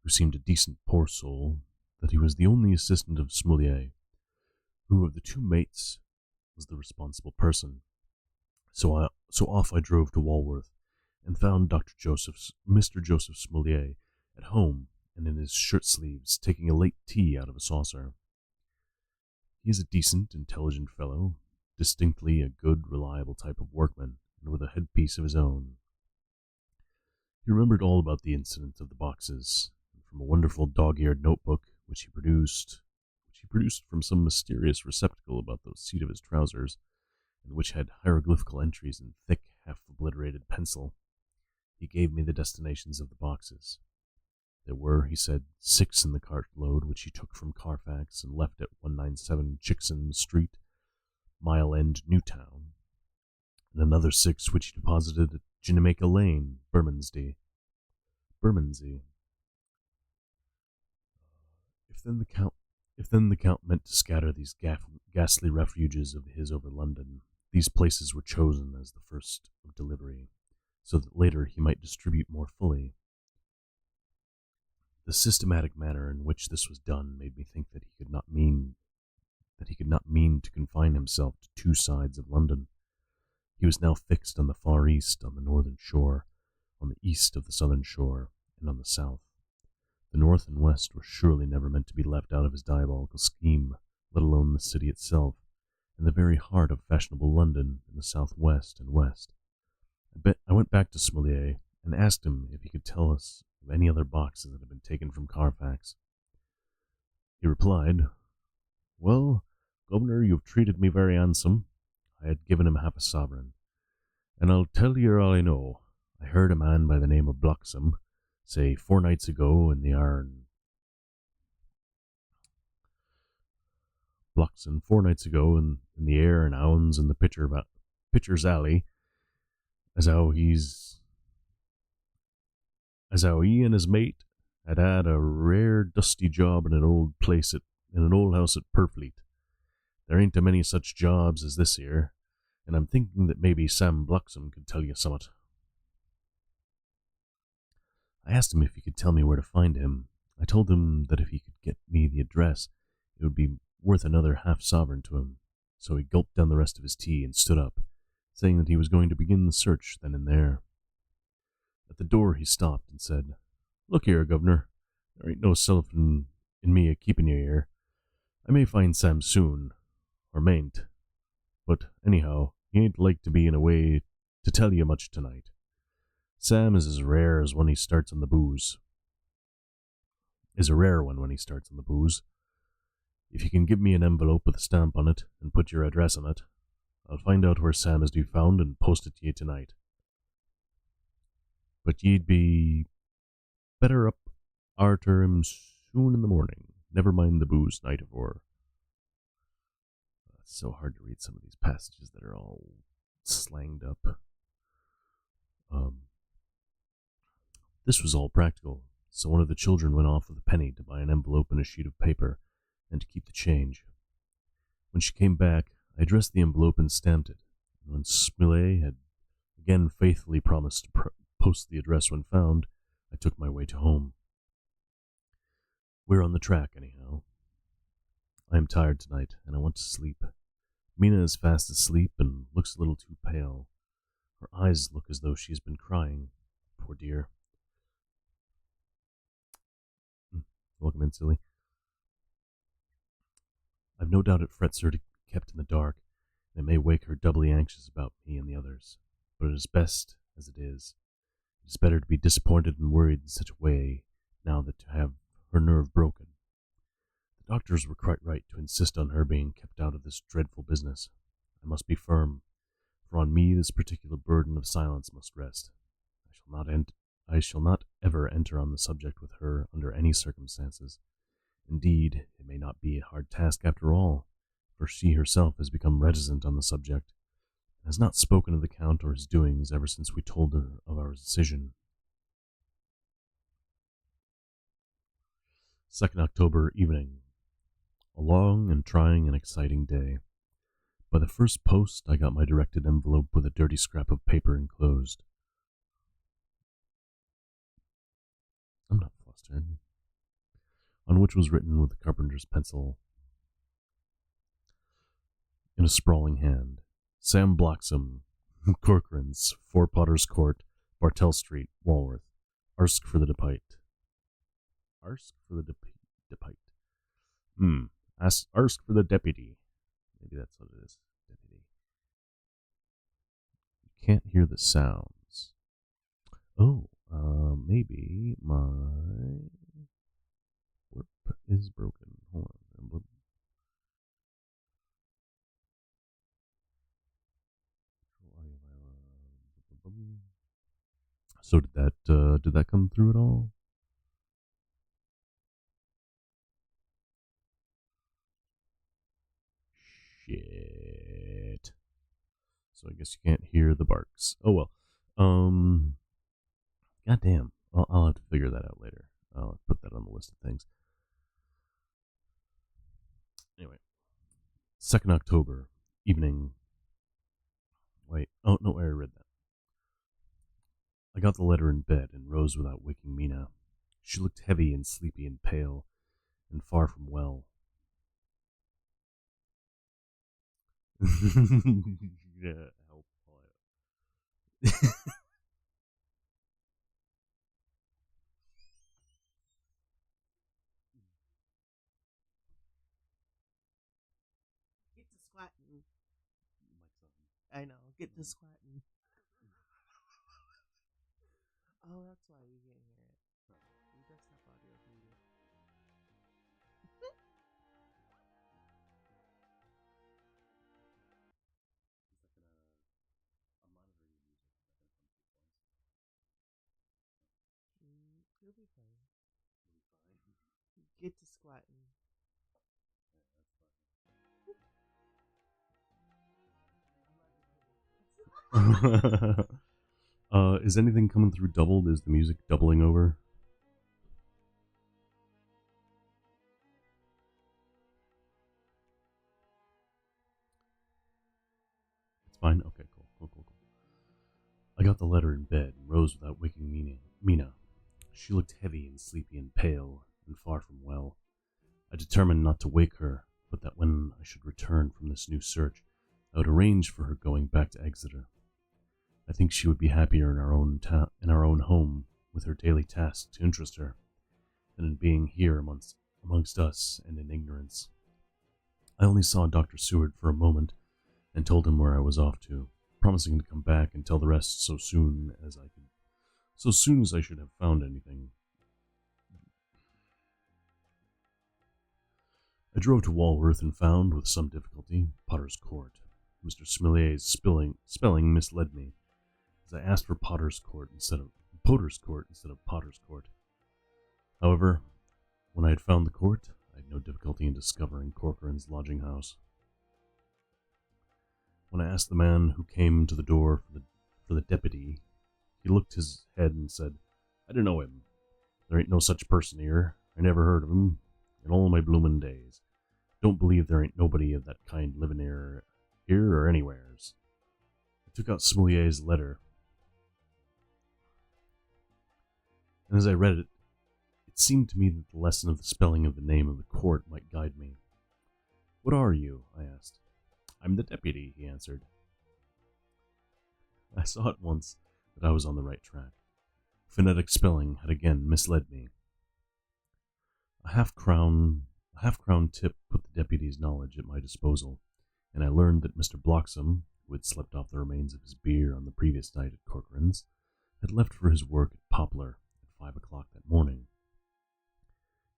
who seemed a decent poor soul, that he was the only assistant of Smoulier, who of the two mates was the responsible person. So off I drove to Walworth, and found Mr. Joseph Smoulier at home and in his shirt sleeves, taking a late tea out of a saucer. He is a decent, intelligent fellow, distinctly a good, reliable type of workman, and with a headpiece of his own. He remembered all about the incident of the boxes, and from a wonderful dog-eared notebook which he produced from some mysterious receptacle about the seat of his trousers, and which had hieroglyphical entries in thick, half-obliterated pencil. He gave me the destinations of the boxes. There were, he said, 6 in the cartload which he took from Carfax and left at 197 Chickson Street, Mile End, Newtown, and another 6 which he deposited at Ginnimaker Lane, Bermondsey. If then the Count meant to scatter these ghastly refuges of his over London, these places were chosen as the first of delivery, so that later he might distribute more fully. The systematic manner in which this was done made me think that he could not mean to confine himself to 2 sides of London. He was now fixed on the far east, on the northern shore, on the east of the southern shore, and on the south. The north and west were surely never meant to be left out of his diabolical scheme, let alone the city itself, in the very heart of fashionable London in the southwest and west. I went back to Smollier and asked him if he could tell us of any other boxes that had been taken from Carfax. He replied, "Well, Governor, you've treated me very handsome." I had given him half a sovereign. "And I'll tell you all I know. I heard a man by the name of Bloxham say 4 nights ago in the Iron Bloxham 4 nights ago in the Air and Hounds in the Pitcher's Alley, as how he and his mate had a rare dusty job in an old house at Purfleet. There ain't a many such jobs as this here, and I'm thinking that maybe Sam Bloxham could tell you summat." I asked him if he could tell me where to find him. I told him that if he could get me the address, it would be worth another half sovereign to him. So he gulped down the rest of his tea and stood up, saying that he was going to begin the search then and there. At the door he stopped and said, "Look here, Governor, there ain't no self in me a keeping you here. I may find Sam soon, or mayn't, but anyhow, he ain't like to be in a way to tell you much tonight. Sam is as rare as when he starts on the booze. Is a rare one when he starts on the booze. If you can give me an envelope with a stamp on it and put your address on it, I'll find out where Sam is to be found and post it to you tonight. But ye'd be better up arter him soon in the morning. Never mind the booze night afore." It's so hard to read some of these passages that are all slanged up. This was all practical, so one of the children went off with a penny to buy an envelope and a sheet of paper, and to keep the change. When she came back, I addressed the envelope and stamped it, and when Smillet had again faithfully promised to post the address when found, I took my way to home. We're on the track, anyhow. I am tired tonight, and I want to sleep. Mina is fast asleep and looks a little too pale. Her eyes look as though she has been crying. Poor dear. Welcome in, silly. I've no doubt it frets her to be kept in the dark, and it may wake her doubly anxious about me and the others. But it is best as it is. It is better to be disappointed and worried in such a way now than to have her nerve broken. The doctors were quite right to insist on her being kept out of this dreadful business. I must be firm, for on me this particular burden of silence must rest. I shall not ever enter on the subject with her under any circumstances. Indeed, it may not be a hard task after all, for she herself has become reticent on the subject, and has not spoken of the Count or his doings ever since we told her of our decision. 2nd October evening. A long and trying and exciting day. By the first post, I got my directed envelope with a dirty scrap of paper enclosed. I'm not flustered. On which was written with a carpenter's pencil, in a sprawling hand, "Sam Bloxham, Corcoran's, 4 Potter's Court, Bartell Street, Walworth. Arsk for the depite." Arsk for the depite. Arsk for the deputy. Maybe that's what it is. Deputy. You can't hear the sounds. Oh, maybe my warp is broken. Hold on. So did that come through at all? Shit. So I guess you can't hear the barks. Oh well. Goddamn. I'll have to figure that out later. I'll put that on the list of things. Anyway, 2nd October evening. Wait. Oh no, I already read that. I got the letter in bed and rose without waking Mina. She looked heavy and sleepy and pale, and far from well. Yeah, help. squatting. I know. Get to squatting. Oh, that's why you can't hear it. You just have audio muted. You'll be fine. Get to squatting. Is anything coming through doubled? Is the music doubling over? It's fine? Okay, cool. I got the letter in bed and rose without waking Mina. She looked heavy and sleepy and pale, and far from well. I determined not to wake her, but that when I should return from this new search, I would arrange for her going back to Exeter. I think she would be happier in our own home, with her daily tasks to interest her, than in being here amongst us and in ignorance. I only saw Dr. Seward for a moment, and told him where I was off to, promising to come back and tell the rest so soon as I should have found anything. I drove to Walworth and found, with some difficulty, Potter's Court. Mr. Smillier's spelling misled me, as I asked for Potter's Court instead of Potter's Court. However, when I had found the court, I had no difficulty in discovering Corcoran's lodging house. When I asked the man who came to the door for the deputy, he looked his head and said, "I don't know him. There ain't no such person here. I never heard of him in all my bloomin' days. Don't believe there ain't nobody of that kind living here or anywheres." I took out Smillier's letter, and as I read it, it seemed to me that the lesson of the spelling of the name of the court might guide me. "What are you?" I asked. "I'm the deputy," he answered. I saw at once that I was on the right track. Phonetic spelling had again misled me. A half-crown tip put the deputy's knowledge at my disposal, and I learned that Mr. Bloxam, who had slept off the remains of his beer on the previous night at Corcoran's, had left for his work at Poplar at 5 o'clock that morning.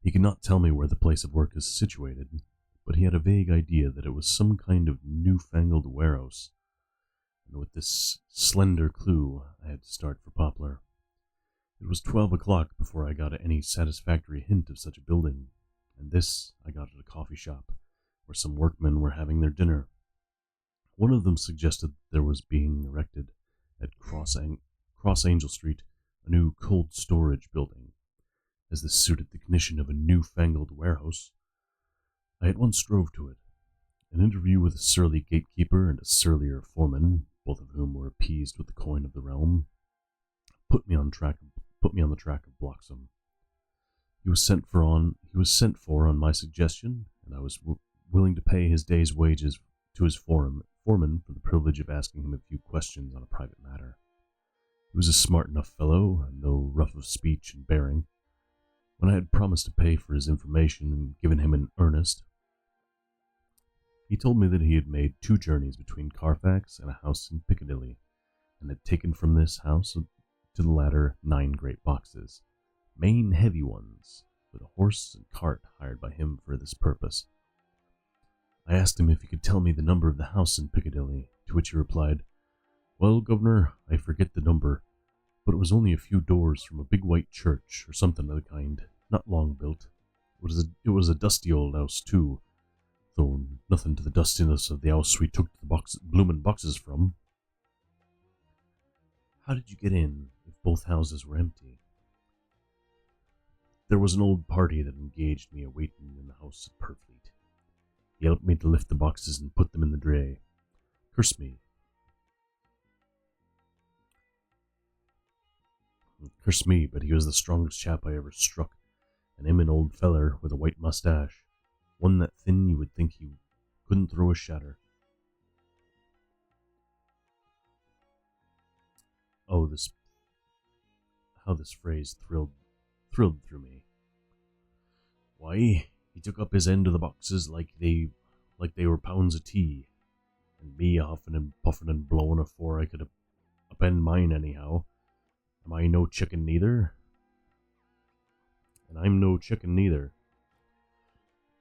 He could not tell me where the place of work is situated, but he had a vague idea that it was some kind of newfangled warehouse, and with this slender clue I had to start for Poplar. It was 12 o'clock before I got any satisfactory hint of such a building, and this I got at a coffee shop, where some workmen were having their dinner. One of them suggested that there was being erected at Cross Angel Street a new cold storage building. As this suited the condition of a newfangled warehouse, I at once drove to it. An interview with a surly gatekeeper and a surlier foreman, both of whom were appeased with the coin of the realm, put me on the track of Bloxam. He was sent for on my suggestion, and I was willing to pay his day's wages to his foreman for the privilege of asking him a few questions on a private matter. He was a smart enough fellow, and though rough of speech and bearing, when I had promised to pay for his information and given him an earnest, he told me that he had made 2 journeys between Carfax and a house in Piccadilly, and had taken from this house to the latter 9 great boxes, main heavy ones, with a horse and cart hired by him for this purpose. I asked him if he could tell me the number of the house in Piccadilly, to which he replied, "Well, governor, I forget the number, but it was only a few doors from a big white church, or something of the kind, not long built. It was a dusty old house, too, though nothing to the dustiness of the house we took the bloomin' boxes from." "How did you get in, if both houses were empty?" "There was an old party that engaged me a-waitin' in the house at Purfleet. He helped me to lift the boxes and put them in the dray. Curse me, but he was the strongest chap I ever struck, and him an old feller with a white mustache, one that thin you would think he couldn't throw a shatter." Oh, how this phrase thrilled through me. "Why, he took up his end of the boxes like they like they were pounds of tea, and me huffing and puffing and blowing afore I could upend mine anyhow. Am I no chicken neither? And I'm no chicken neither.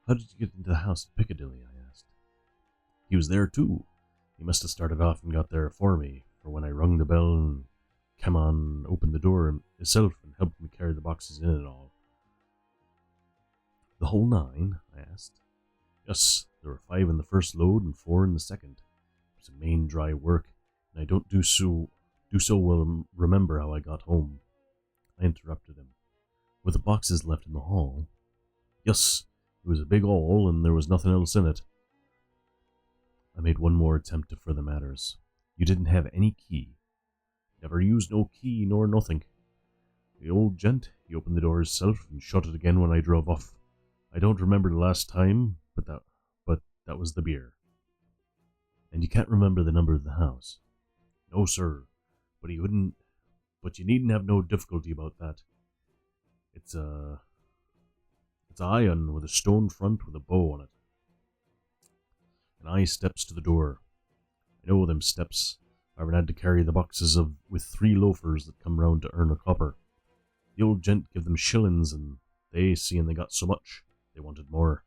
How did you get into the house at Piccadilly? I asked. He was there too. He must have started off and got there afore me, for when I rung the bell and came on, opened the door himself and helped me carry the boxes in and all. The whole 9? I asked. Yes, there were 5 in the first load and 4 in the second. It was a main dry work, and I don't do so well remember how I got home. I interrupted him. Were the boxes left in the hall? Yes, it was a big hall, and there was nothing else in it. I made one more attempt to further matters. You didn't have any key. Never used no key nor nothing. The old gent, he opened the door himself and shut it again when I drove off. I don't remember the last time, but that was the beer. And you can't remember the number of the house? No, sir, but you needn't have no difficulty about that. It's a iron with a stone front with a bow on it. And I steps to the door. I know them steps. I had to carry the boxes with 3 loafers that come round to earn a copper. The old gent give them shillings, and they, seeing they got so much, they wanted more,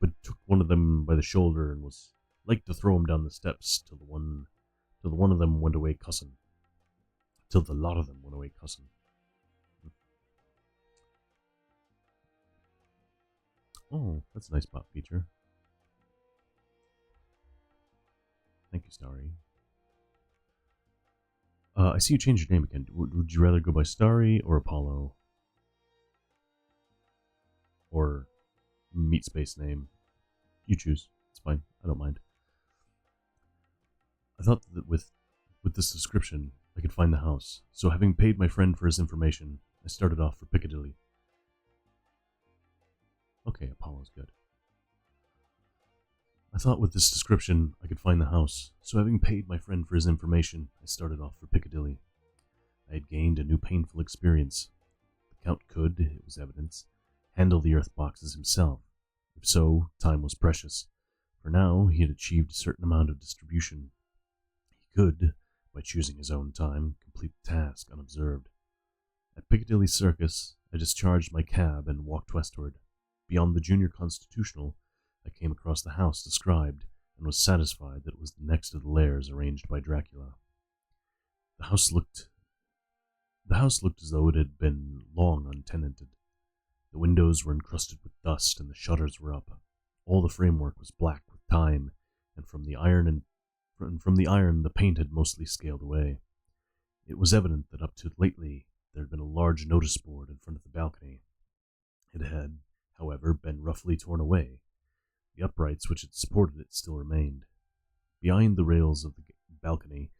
but took one of them by the shoulder and was like to throw him down the steps till the one of them went away cussin'. Till the lot of them went away cussin'. Oh, that's a nice pop feature. Thank you, Starry. I see you changed your name again. Would you rather go by Starry or Apollo? Or meat space name? You choose. It's fine. I don't mind. I thought that with this description, I could find the house. So having paid my friend for his information, I started off for Piccadilly. Okay, Apollo's good. I thought with this description, I could find the house. So having paid my friend for his information, I started off for Piccadilly. I had gained a new painful experience. The Count could, it was evidence, handle the earth boxes himself. If so, time was precious, for now he had achieved a certain amount of distribution. He could, by choosing his own time, complete the task unobserved. At Piccadilly Circus, I discharged my cab and walked westward. Beyond the Junior Constitutional, I came across the house described, and was satisfied that it was the next of the lairs arranged by Dracula. The house looked as though it had been long untenanted. The windows were encrusted with dust, and the shutters were up. All the framework was black with time, and from the iron the paint had mostly scaled away. It was evident that up to lately there had been a large notice board in front of the balcony. It had, however, been roughly torn away. The uprights which had supported it still remained. Behind the rails of the balcony,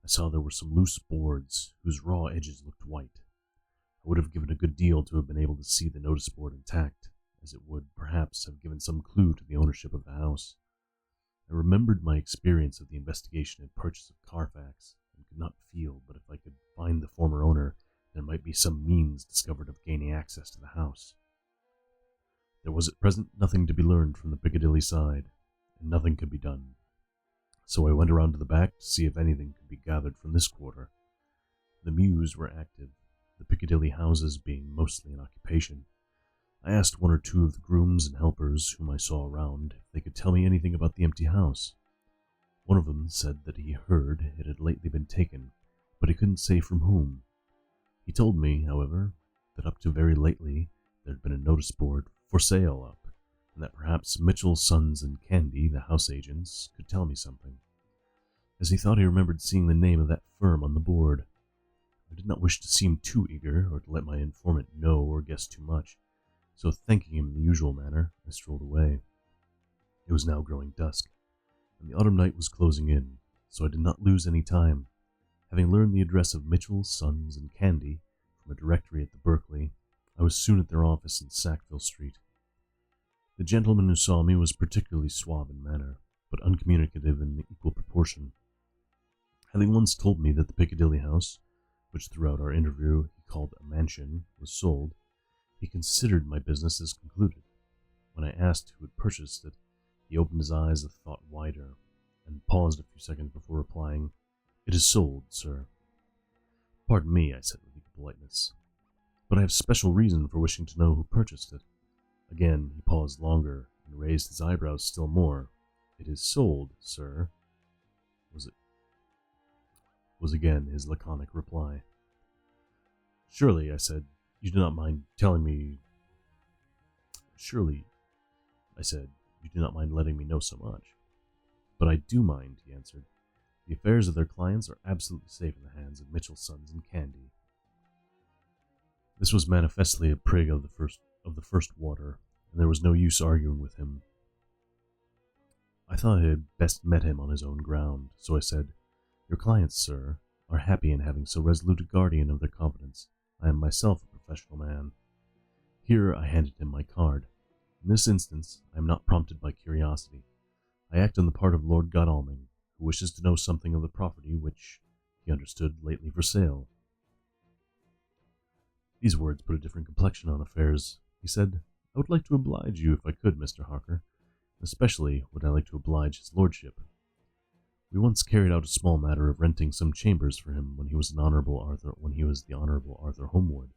I saw there were some loose boards whose raw edges looked white. I would have given a good deal to have been able to see the notice board intact, as it would, perhaps, have given some clue to the ownership of the house. I remembered my experience of the investigation and purchase of Carfax, and could not feel but if I could find the former owner, there might be some means discovered of gaining access to the house. There was at present nothing to be learned from the Piccadilly side, and nothing could be done. So I went around to the back to see if anything could be gathered from this quarter. The mews were active, the Piccadilly houses being mostly in occupation. I asked 1 or 2 of the grooms and helpers whom I saw around if they could tell me anything about the empty house. One of them said that he heard it had lately been taken, but he couldn't say from whom. He told me, however, that up to very lately there had been a notice board for sale up, and that perhaps Mitchell, Sons and Candy, the house agents, could tell me something, as he thought he remembered seeing the name of that firm on the board. I did not wish to seem too eager, or to let my informant know or guess too much, so thanking him in the usual manner, I strolled away. It was now growing dusk, and the autumn night was closing in, so I did not lose any time. Having learned the address of Mitchell, Sons and Candy from a directory at the Berkeley, I was soon at their office in Sackville Street. The gentleman who saw me was particularly suave in manner, but uncommunicative in equal proportion. Having once told me that the Piccadilly house, which throughout our interview he called a mansion, was sold, he considered my business as concluded. When I asked who had purchased it, He opened his eyes a thought wider, and paused a few seconds before replying, "It is sold, sir." "Pardon me," I said with equal politeness, "but I have special reason for wishing to know who purchased it." Again he paused longer, and raised his eyebrows still more. "It is sold, sir," was again his laconic reply. "Surely," I said, "you do not mind telling me... Surely," I said, "you do not mind letting me know so much." "But I do mind," he answered. "The affairs of their clients are absolutely safe in the hands of Mitchell, Sons and Candy." This was manifestly a prig of the first water, and there was no use arguing with him. I thought I had best met him on his own ground, so I said, "Your clients, sir, are happy in having so resolute a guardian of their confidence. I am myself a professional man." Here I handed him my card. In this instance, I am not prompted by curiosity. I act on the part of Lord Godalming, who wishes to know something of the property which, he understood, lately for sale. These words put a different complexion on affairs. He said, "I would like to oblige you if I could, Mr. Harker. Especially would I like to oblige his lordship. We once carried out a small matter of renting some chambers for him when he was the Honourable Arthur Homewood.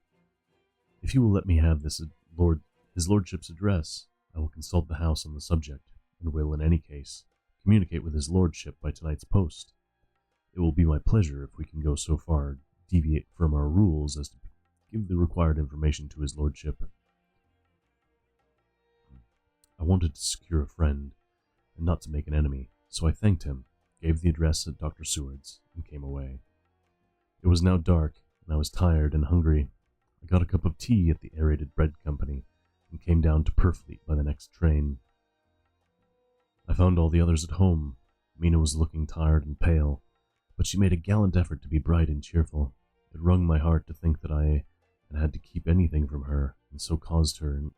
If you will let me have his lordship's address, I will consult the house on the subject, and will, in any case, communicate with his lordship by tonight's post. It will be my pleasure if we can go so far deviate from our rules as to give the required information to his lordship." I wanted to secure a friend, and not to make an enemy, so I thanked him, gave the address at Dr. Seward's, and came away. It was now dark, and I was tired and hungry. I got a cup of tea at the Aerated Bread Company, and came down to Purfleet by the next train. I found all the others at home. Mina was looking tired and pale, but she made a gallant effort to be bright and cheerful. It wrung my heart to think that I had to keep anything from her, and so caused her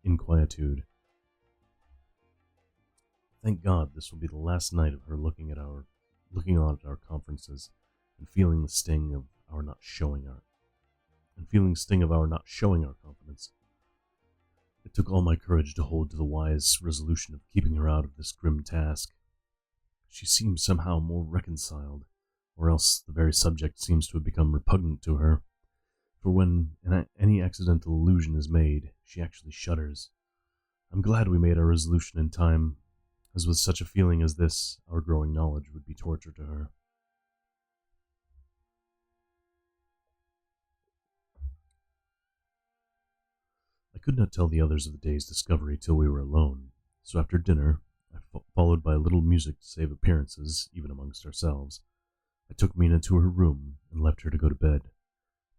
inquietude. Thank God this will be the last night of her looking on at our conferences, and feeling the sting of our not showing our confidence. It took all my courage to hold to the wise resolution of keeping her out of this grim task. She seems somehow more reconciled, or else the very subject seems to have become repugnant to her, for when any accidental allusion is made, she actually shudders. I'm glad we made our resolution in time, as with such a feeling as this, our growing knowledge would be torture to her. I could not tell the others of the day's discovery till we were alone, so after dinner, followed by a little music to save appearances, even amongst ourselves, I took Mina to her room and left her to go to bed.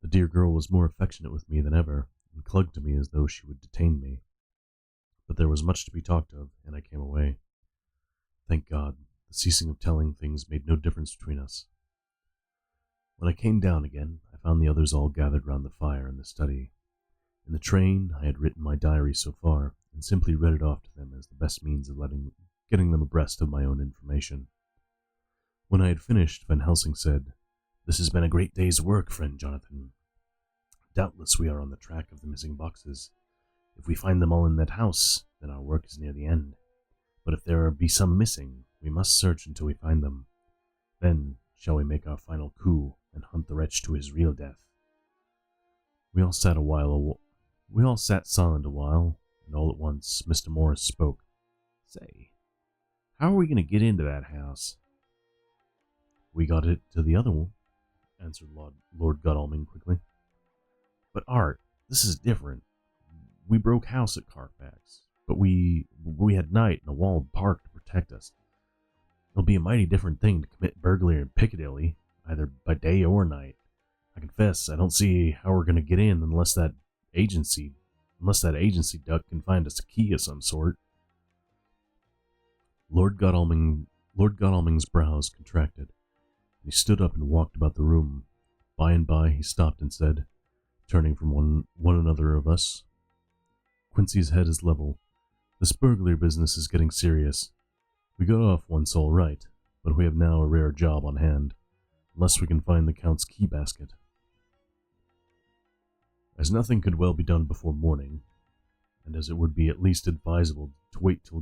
The dear girl was more affectionate with me than ever, and clung to me as though she would detain me. But there was much to be talked of, and I came away. Thank God, the ceasing of telling things made no difference between us. When I came down again, I found the others all gathered round the fire in the study. In the train, I had written my diary so far, and simply read it off to them as the best means of getting them abreast of my own information. When I had finished, Van Helsing said, "This has been a great day's work, friend Jonathan. Doubtless we are on the track of the missing boxes. If we find them all in that house, then our work is near the end. But if there be some missing, we must search until we find them. Then shall we make our final coup and hunt the wretch to his real death." We all sat silent a while, and all at once Mr. Morris spoke. "Say, how are we going to get into that house?" "We got it to the other one," answered Lord Godalming quickly. "But Art, this is different. We broke house at Carfax, but we had night and a walled park to protect us. It'll be a mighty different thing to commit burglary in Piccadilly, either by day or night. I confess I don't see how we're going to get in unless that agency duck can find us a key of some sort." Lord Godalming's brows contracted, and he stood up and walked about the room. By and by he stopped and said, turning from one another of us, "Quincy's head is level. This burglary business is getting serious. We got off once all right, but we have now a rare job on hand, unless we can find the Count's key basket. As nothing could well be done before morning, and as it would be at least advisable to wait till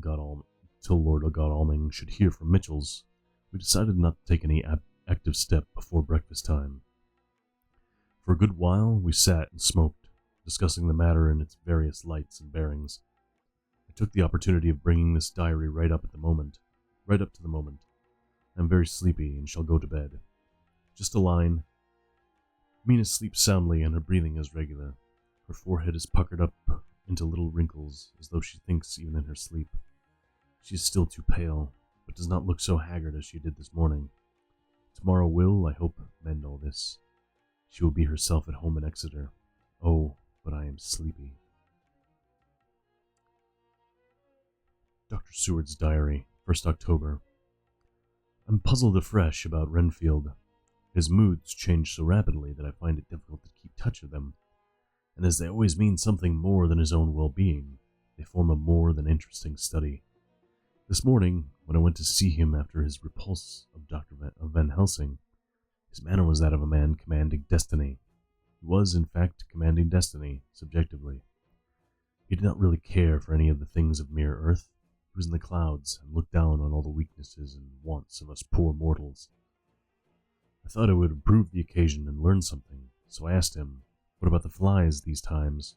till Lord Godalming should hear from Mitchell's, we decided not to take any active step before breakfast time. For a good while we sat and smoked, discussing the matter in its various lights and bearings. I took the opportunity of bringing this diary right up to the moment. I am very sleepy and shall go to bed. Just a line. Mina sleeps soundly and her breathing is regular. Her forehead is puckered up into little wrinkles, as though she thinks even in her sleep. She is still too pale, but does not look so haggard as she did this morning. Tomorrow will, I hope, mend all this. She will be herself at home in Exeter. Oh, but I am sleepy. Dr. Seward's Diary, 1st October. I'm puzzled afresh about Renfield. His moods change so rapidly that I find it difficult to keep touch of them, and as they always mean something more than his own well-being, they form a more than interesting study. This morning, when I went to see him after his repulse of Dr. Van Helsing, his manner was that of a man commanding destiny. He was, in fact, commanding destiny, subjectively. He did not really care for any of the things of mere earth. He was in the clouds and looked down on all the weaknesses and wants of us poor mortals. I thought I would improve the occasion and learn something, so I asked him, what about the flies these times?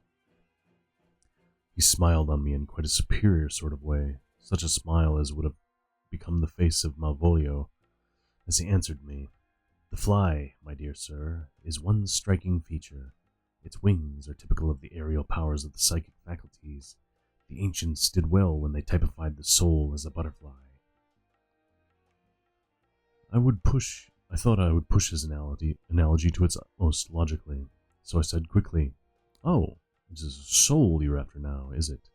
He smiled on me in quite a superior sort of way, such a smile as would have become the face of Malvolio, as he answered me, The fly, my dear sir, is one striking feature. Its wings are typical of the aerial powers of the psychic faculties. The ancients did well when they typified the soul as a butterfly. I thought I would push his analogy to its utmost logically, so I said quickly, Oh, it is a soul you're after now, is it?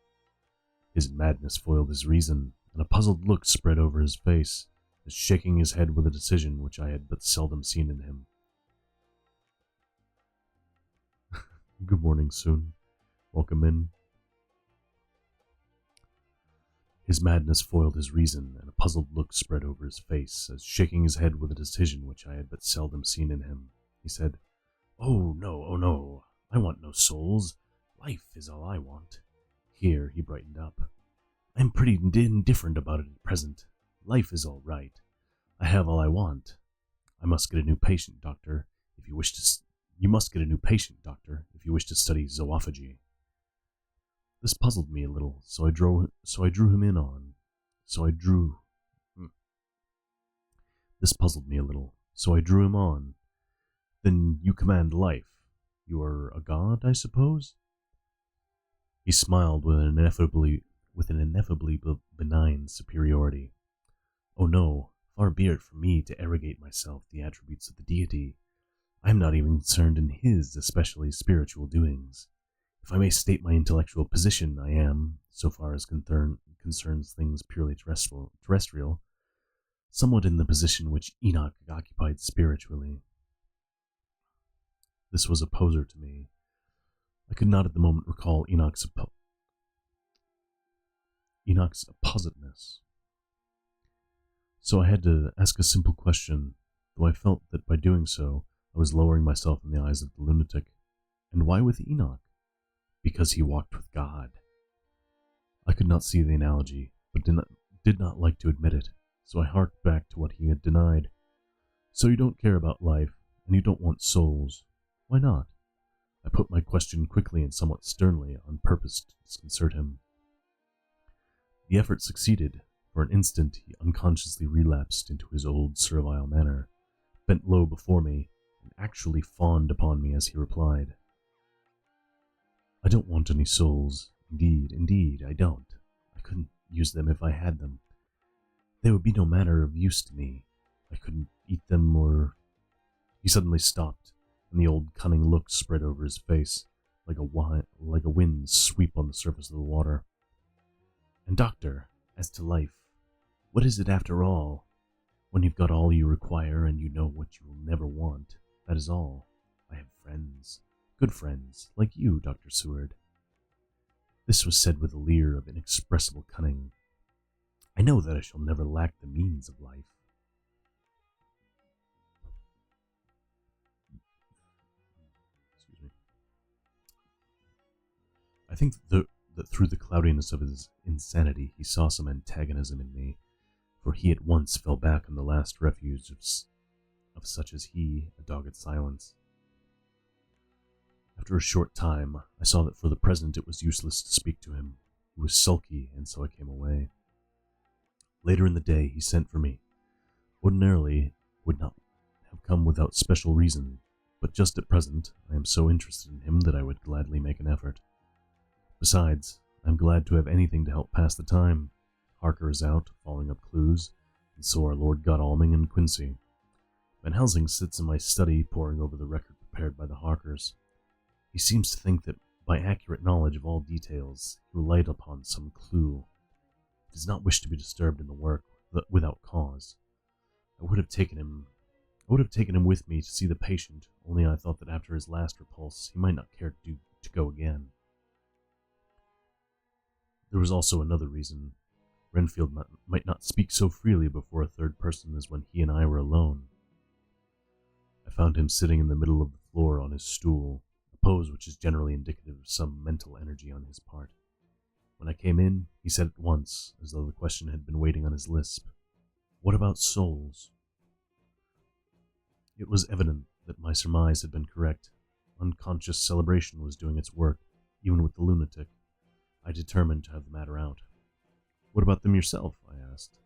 His madness foiled his reason, and a puzzled look spread over his face, as shaking his head with a decision which I had but seldom seen in him. Good morning, Soon. Welcome in. His madness foiled his reason, and a puzzled look spread over his face, as shaking his head with a decision which I had but seldom seen in him, he said, Oh no, I want no souls. Life is all I want. Here he brightened up. I am pretty indifferent about it at present. Life is all right. I have all I want. I must get a new patient, doctor, if you wish to. You must get a new patient, doctor, if you wish to study zoophagy. This puzzled me a little, so I drew him in on. This puzzled me a little, so I drew him on. Then you command life. You are a god, I suppose? He smiled with an ineffably benign superiority. Oh no, far be it from me to arrogate myself the attributes of the deity. I am not even concerned in his especially spiritual doings. If I may state my intellectual position, I am, so far as concerns things purely terrestrial, somewhat in the position which Enoch occupied spiritually. This was a poser to me. I could not at the moment recall Enoch's appositeness. So I had to ask a simple question, though I felt that by doing so, I was lowering myself in the eyes of the lunatic. And why with Enoch? Because he walked with God. I could not see the analogy, but did not like to admit it, so I harked back to what he had denied. So you don't care about life, and you don't want souls. Why not? I put my question quickly and somewhat sternly, on purpose to disconcert him. The effort succeeded. For an instant he unconsciously relapsed into his old servile manner, bent low before me, and actually fawned upon me as he replied, I don't want any souls. Indeed, I don't. I couldn't use them if I had them. They would be no manner of use to me. I couldn't eat them or... He suddenly stopped, and the old cunning look spread over his face, like a wind sweep on the surface of the water. And doctor, as to life, what is it after all? When you've got all you require and you know what you will never want, that is all. I have friends, good friends, like you, Dr. Seward. This was said with a leer of inexpressible cunning. I know that I shall never lack the means of life. Excuse me. I think the that through the cloudiness of his insanity he saw some antagonism in me, for he at once fell back on the last refuge of such as he, a dogged silence. After a short time, I saw that for the present it was useless to speak to him. He was sulky, and so I came away. Later in the day, he sent for me. Ordinarily, would not have come without special reason, but just at present, I am so interested in him that I would gladly make an effort. Besides, I am glad to have anything to help pass the time. Harker is out, following up clues, and so are Lord Godalming and Quincy. Van Helsing sits in my study, poring over the record prepared by the Harkers. He seems to think that by accurate knowledge of all details, he will light upon some clue. He does not wish to be disturbed in the work without cause. I would have taken him with me to see the patient, only I thought that after his last repulse, he might not care to go again. There was also another reason. Renfield might not speak so freely before a third person as when he and I were alone. I found him sitting in the middle of the floor on his stool, a pose which is generally indicative of some mental energy on his part. When I came in, he said at once, as though the question had been waiting on his lisp, "What about souls?" It was evident that my surmise had been correct. Unconscious celebration was doing its work, even with the lunatic. I determined to have the matter out. "What about them yourself?" I asked.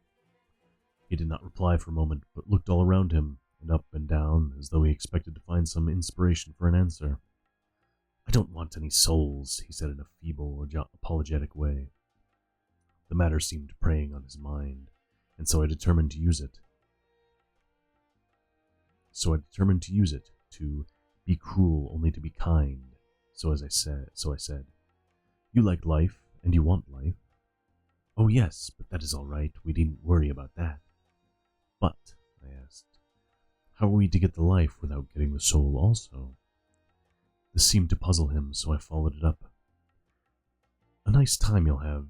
He did not reply for a moment, but looked all around him, and up and down, as though he expected to find some inspiration for an answer. "I don't want any souls," he said in a feeble, apologetic way. The matter seemed preying on his mind, and so I determined to use it. To be cruel only to be kind. So I said, "You like life, and you want life." "Oh yes, but that is all right. We needn't worry about that." "But," I asked, "how are we to get the life without getting the soul also?" This seemed to puzzle him, so I followed it up. A nice time you'll have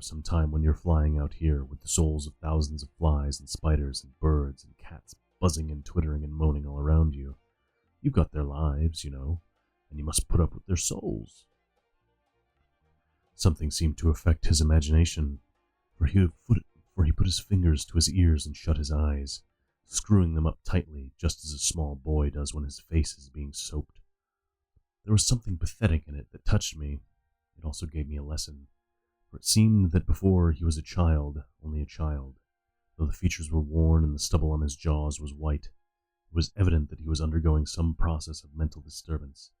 some time when you're flying out here with the souls of thousands of flies and spiders and birds and cats buzzing and twittering and moaning all around you. You've got their lives, you know, and you must put up with their souls. Something seemed to affect his imagination, for he put his fingers to his ears and shut his eyes, screwing them up tightly, just as a small boy does when his face is being soaped. There was something pathetic in it that touched me. It also gave me a lesson, for it seemed that before he was a child, only a child. Though the features were worn and the stubble on his jaws was white, it was evident that he was undergoing some process of mental disturbance,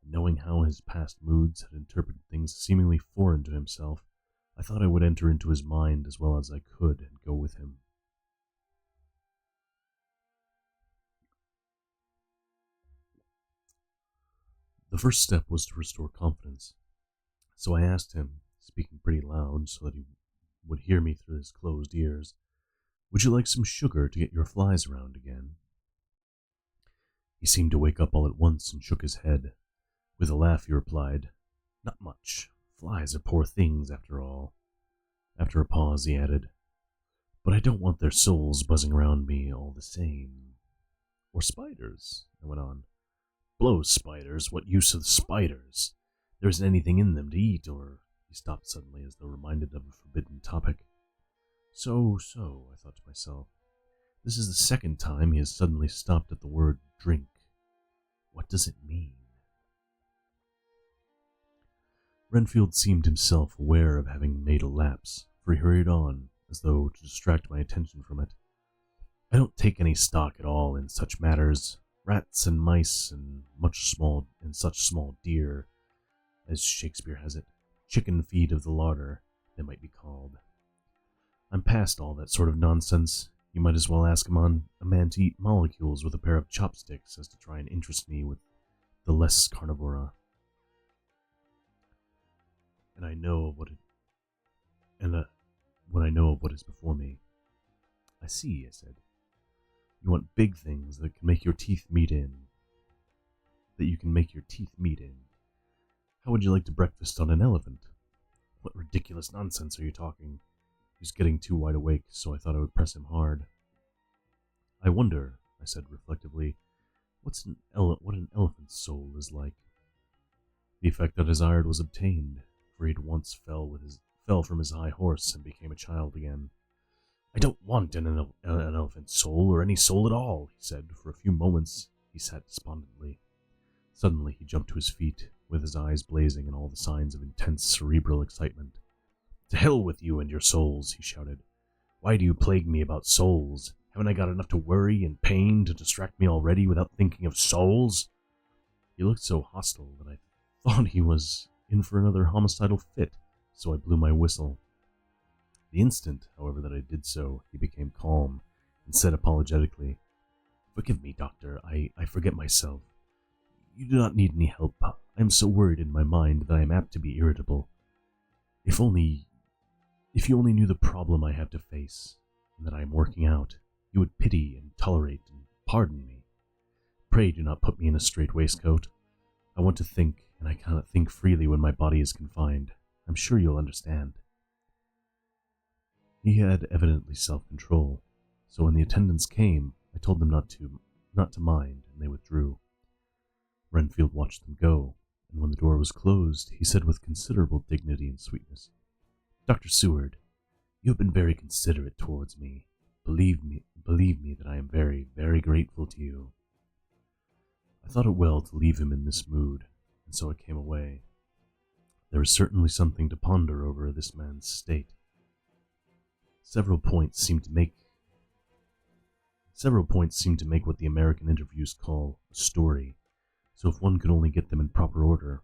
and knowing how his past moods had interpreted things seemingly foreign to himself, I thought I would enter into his mind as well as I could and go with him. The first step was to restore confidence, so I asked him, speaking pretty loud so that he would hear me through his closed ears, "Would you like some sugar to get your flies around again?" He seemed to wake up all at once and shook his head. With a laugh he replied, "Not much. Flies are poor things after all." After a pause he added, "But I don't want their souls buzzing around me all the same." "Or spiders," I went on. "Blow spiders, what use of spiders? There isn't anything in them to eat, or—" He stopped suddenly as though reminded of a forbidden topic. So, I thought to myself. This is the second time he has suddenly stopped at the word drink. What does it mean? Renfield seemed himself aware of having made a lapse, for he hurried on, as though to distract my attention from it. "I don't take any stock at all in such matters. Rats and mice and such small deer, as Shakespeare has it, chicken feed of the larder, they might be called. I'm past all that sort of nonsense. You might as well ask a man to eat molecules with a pair of chopsticks as to try and interest me with the less carnivora. And I know of what is before me." "I see," I said. "You want big things that can make your teeth meet in. How would you like to breakfast on an elephant?" "What ridiculous nonsense are you talking?" He was getting too wide awake, so I thought I would press him hard. "I wonder," I said reflectively, what an elephant's soul is like." The effect that desired was obtained, for he at once fell from his high horse and became a child again. "I don't want an elephant soul, or any soul at all," he said. For a few moments he sat despondently. Suddenly he jumped to his feet, with his eyes blazing and all the signs of intense cerebral excitement. "To hell with you and your souls," he shouted. "Why do you plague me about souls? Haven't I got enough to worry and pain to distract me already without thinking of souls?" He looked so hostile that I thought he was in for another homicidal fit, so I blew my whistle. The instant, however, that I did so, he became calm and said apologetically, "Forgive me, doctor, I forget myself. You do not need any help. I am so worried in my mind that I am apt to be irritable. If you only knew the problem I have to face, and that I am working out, you would pity and tolerate and pardon me. Pray do not put me in a strait waistcoat. I want to think, and I cannot think freely when my body is confined. I'm sure you'll understand." He had evidently self-control, so when the attendants came, I told them not to mind, and they withdrew. Renfield watched them go, and when the door was closed, he said with considerable dignity and sweetness, "Dr. Seward, you have been very considerate towards me. Believe me that I am very, very grateful to you." I thought it well to leave him in this mood, and so I came away. There is certainly something to ponder over this man's state. Several points seem to make what the American interviews call a story, so if one could only get them in proper order,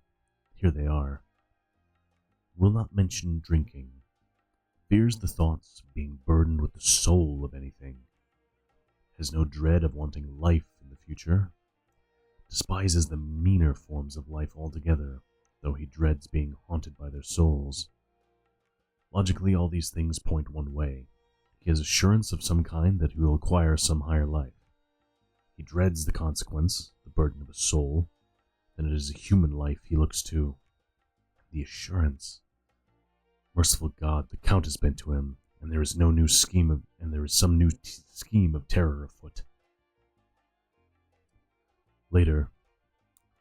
here they are. Will not mention drinking. Fears the thoughts of being burdened with the soul of anything. Has no dread of wanting life in the future. Despises the meaner forms of life altogether, though he dreads being haunted by their souls. Logically, all these things point one way. He has assurance of some kind that he will acquire some higher life. He dreads the consequence, the burden of a soul. Then it is a human life he looks to. The assurance. Merciful God, the Count has been to him, and there is some new scheme of terror afoot. Later,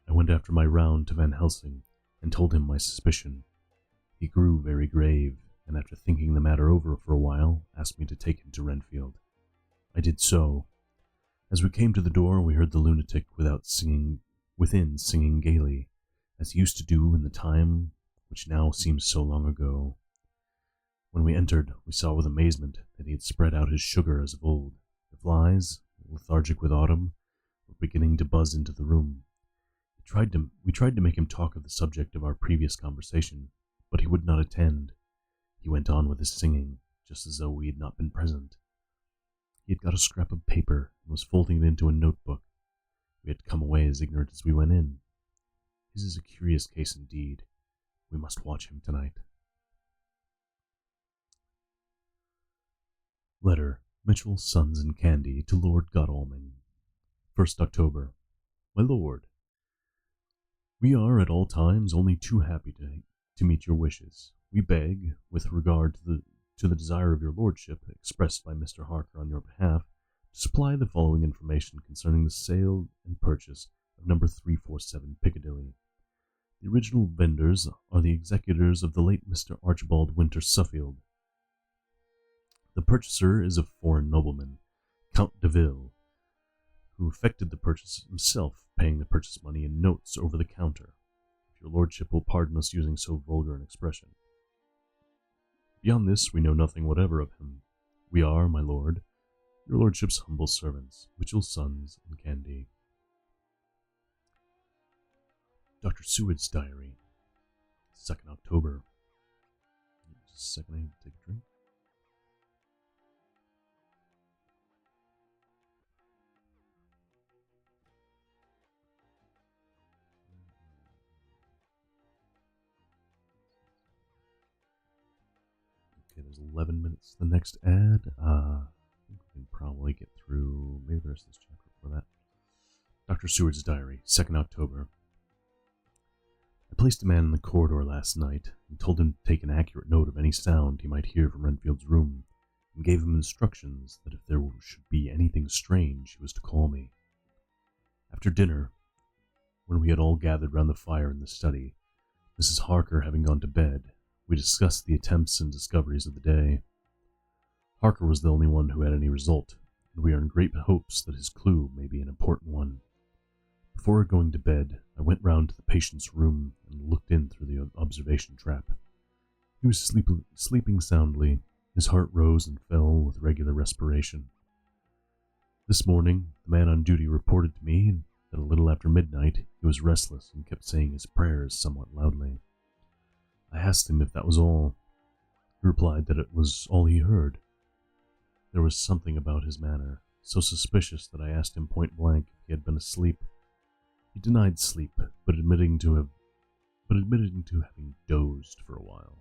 I went after my round to Van Helsing and told him my suspicion. He grew very grave, and after thinking the matter over for a while, asked me to take him to Renfield. I did so. As we came to the door, we heard the lunatic within singing gaily, as he used to do in the time which now seems so long ago. When we entered, we saw with amazement that he had spread out his sugar as of old. The flies, lethargic with autumn, were beginning to buzz into the room. We tried to make him talk of the subject of our previous conversation, but he would not attend. He went on with his singing, just as though we had not been present. He had got a scrap of paper and was folding it into a notebook. We had come away as ignorant as we went in. His is a curious case indeed. We must watch him tonight. Letter, Mitchell, Sons and Candy, to Lord Godalming. 1st October. My Lord, we are at all times only too happy to meet your wishes. We beg, with regard to the desire of your lordship, expressed by Mr. Harker on your behalf, to supply the following information concerning the sale and purchase of number 347 Piccadilly. The original vendors are the executors of the late Mr. Archibald Winter Suffield. The purchaser is a foreign nobleman, Count de Ville, who effected the purchase himself, paying the purchase money in notes over the counter, if your lordship will pardon us using so vulgar an expression. Beyond this, we know nothing whatever of him. We are, my lord, your lordship's humble servants, Mitchell, Sons and Candy. Dr. Seward's Diary, 2nd October. Just a second, I need to take a drink. Okay, there's 11 minutes to the next ad. I think we can probably get through maybe the rest of this chapter before that. Dr. Seward's Diary, 2nd October. I placed a man in the corridor last night and told him to take an accurate note of any sound he might hear from Renfield's room, and gave him instructions that if there should be anything strange, he was to call me. After dinner, when we had all gathered round the fire in the study, Mrs. Harker having gone to bed, we discussed the attempts and discoveries of the day. Harker was the only one who had any result, and we are in great hopes that his clue may be an important one. Before going to bed, I went round to the patient's room and looked in through the observation trap. He was sleeping soundly. His heart rose and fell with regular respiration. This morning, the man on duty reported to me that a little after midnight he was restless and kept saying his prayers somewhat loudly. I asked him if that was all. He replied that it was all he heard. There was something about his manner so suspicious that I asked him point blank if he had been asleep. He denied sleep, but admitting to having dozed for a while.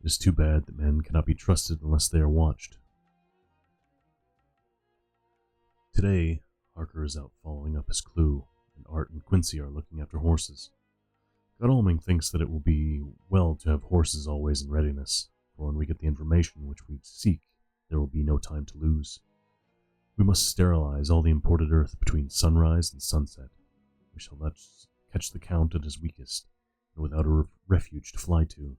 It is too bad that men cannot be trusted unless they are watched. Today, Harker is out following up his clue, and Art and Quincy are looking after horses. Godalming thinks that it will be well to have horses always in readiness, for when we get the information which we seek, there will be no time to lose. We must sterilize all the imported earth between sunrise and sunset. We shall not catch the Count at his weakest, and without a refuge to fly to.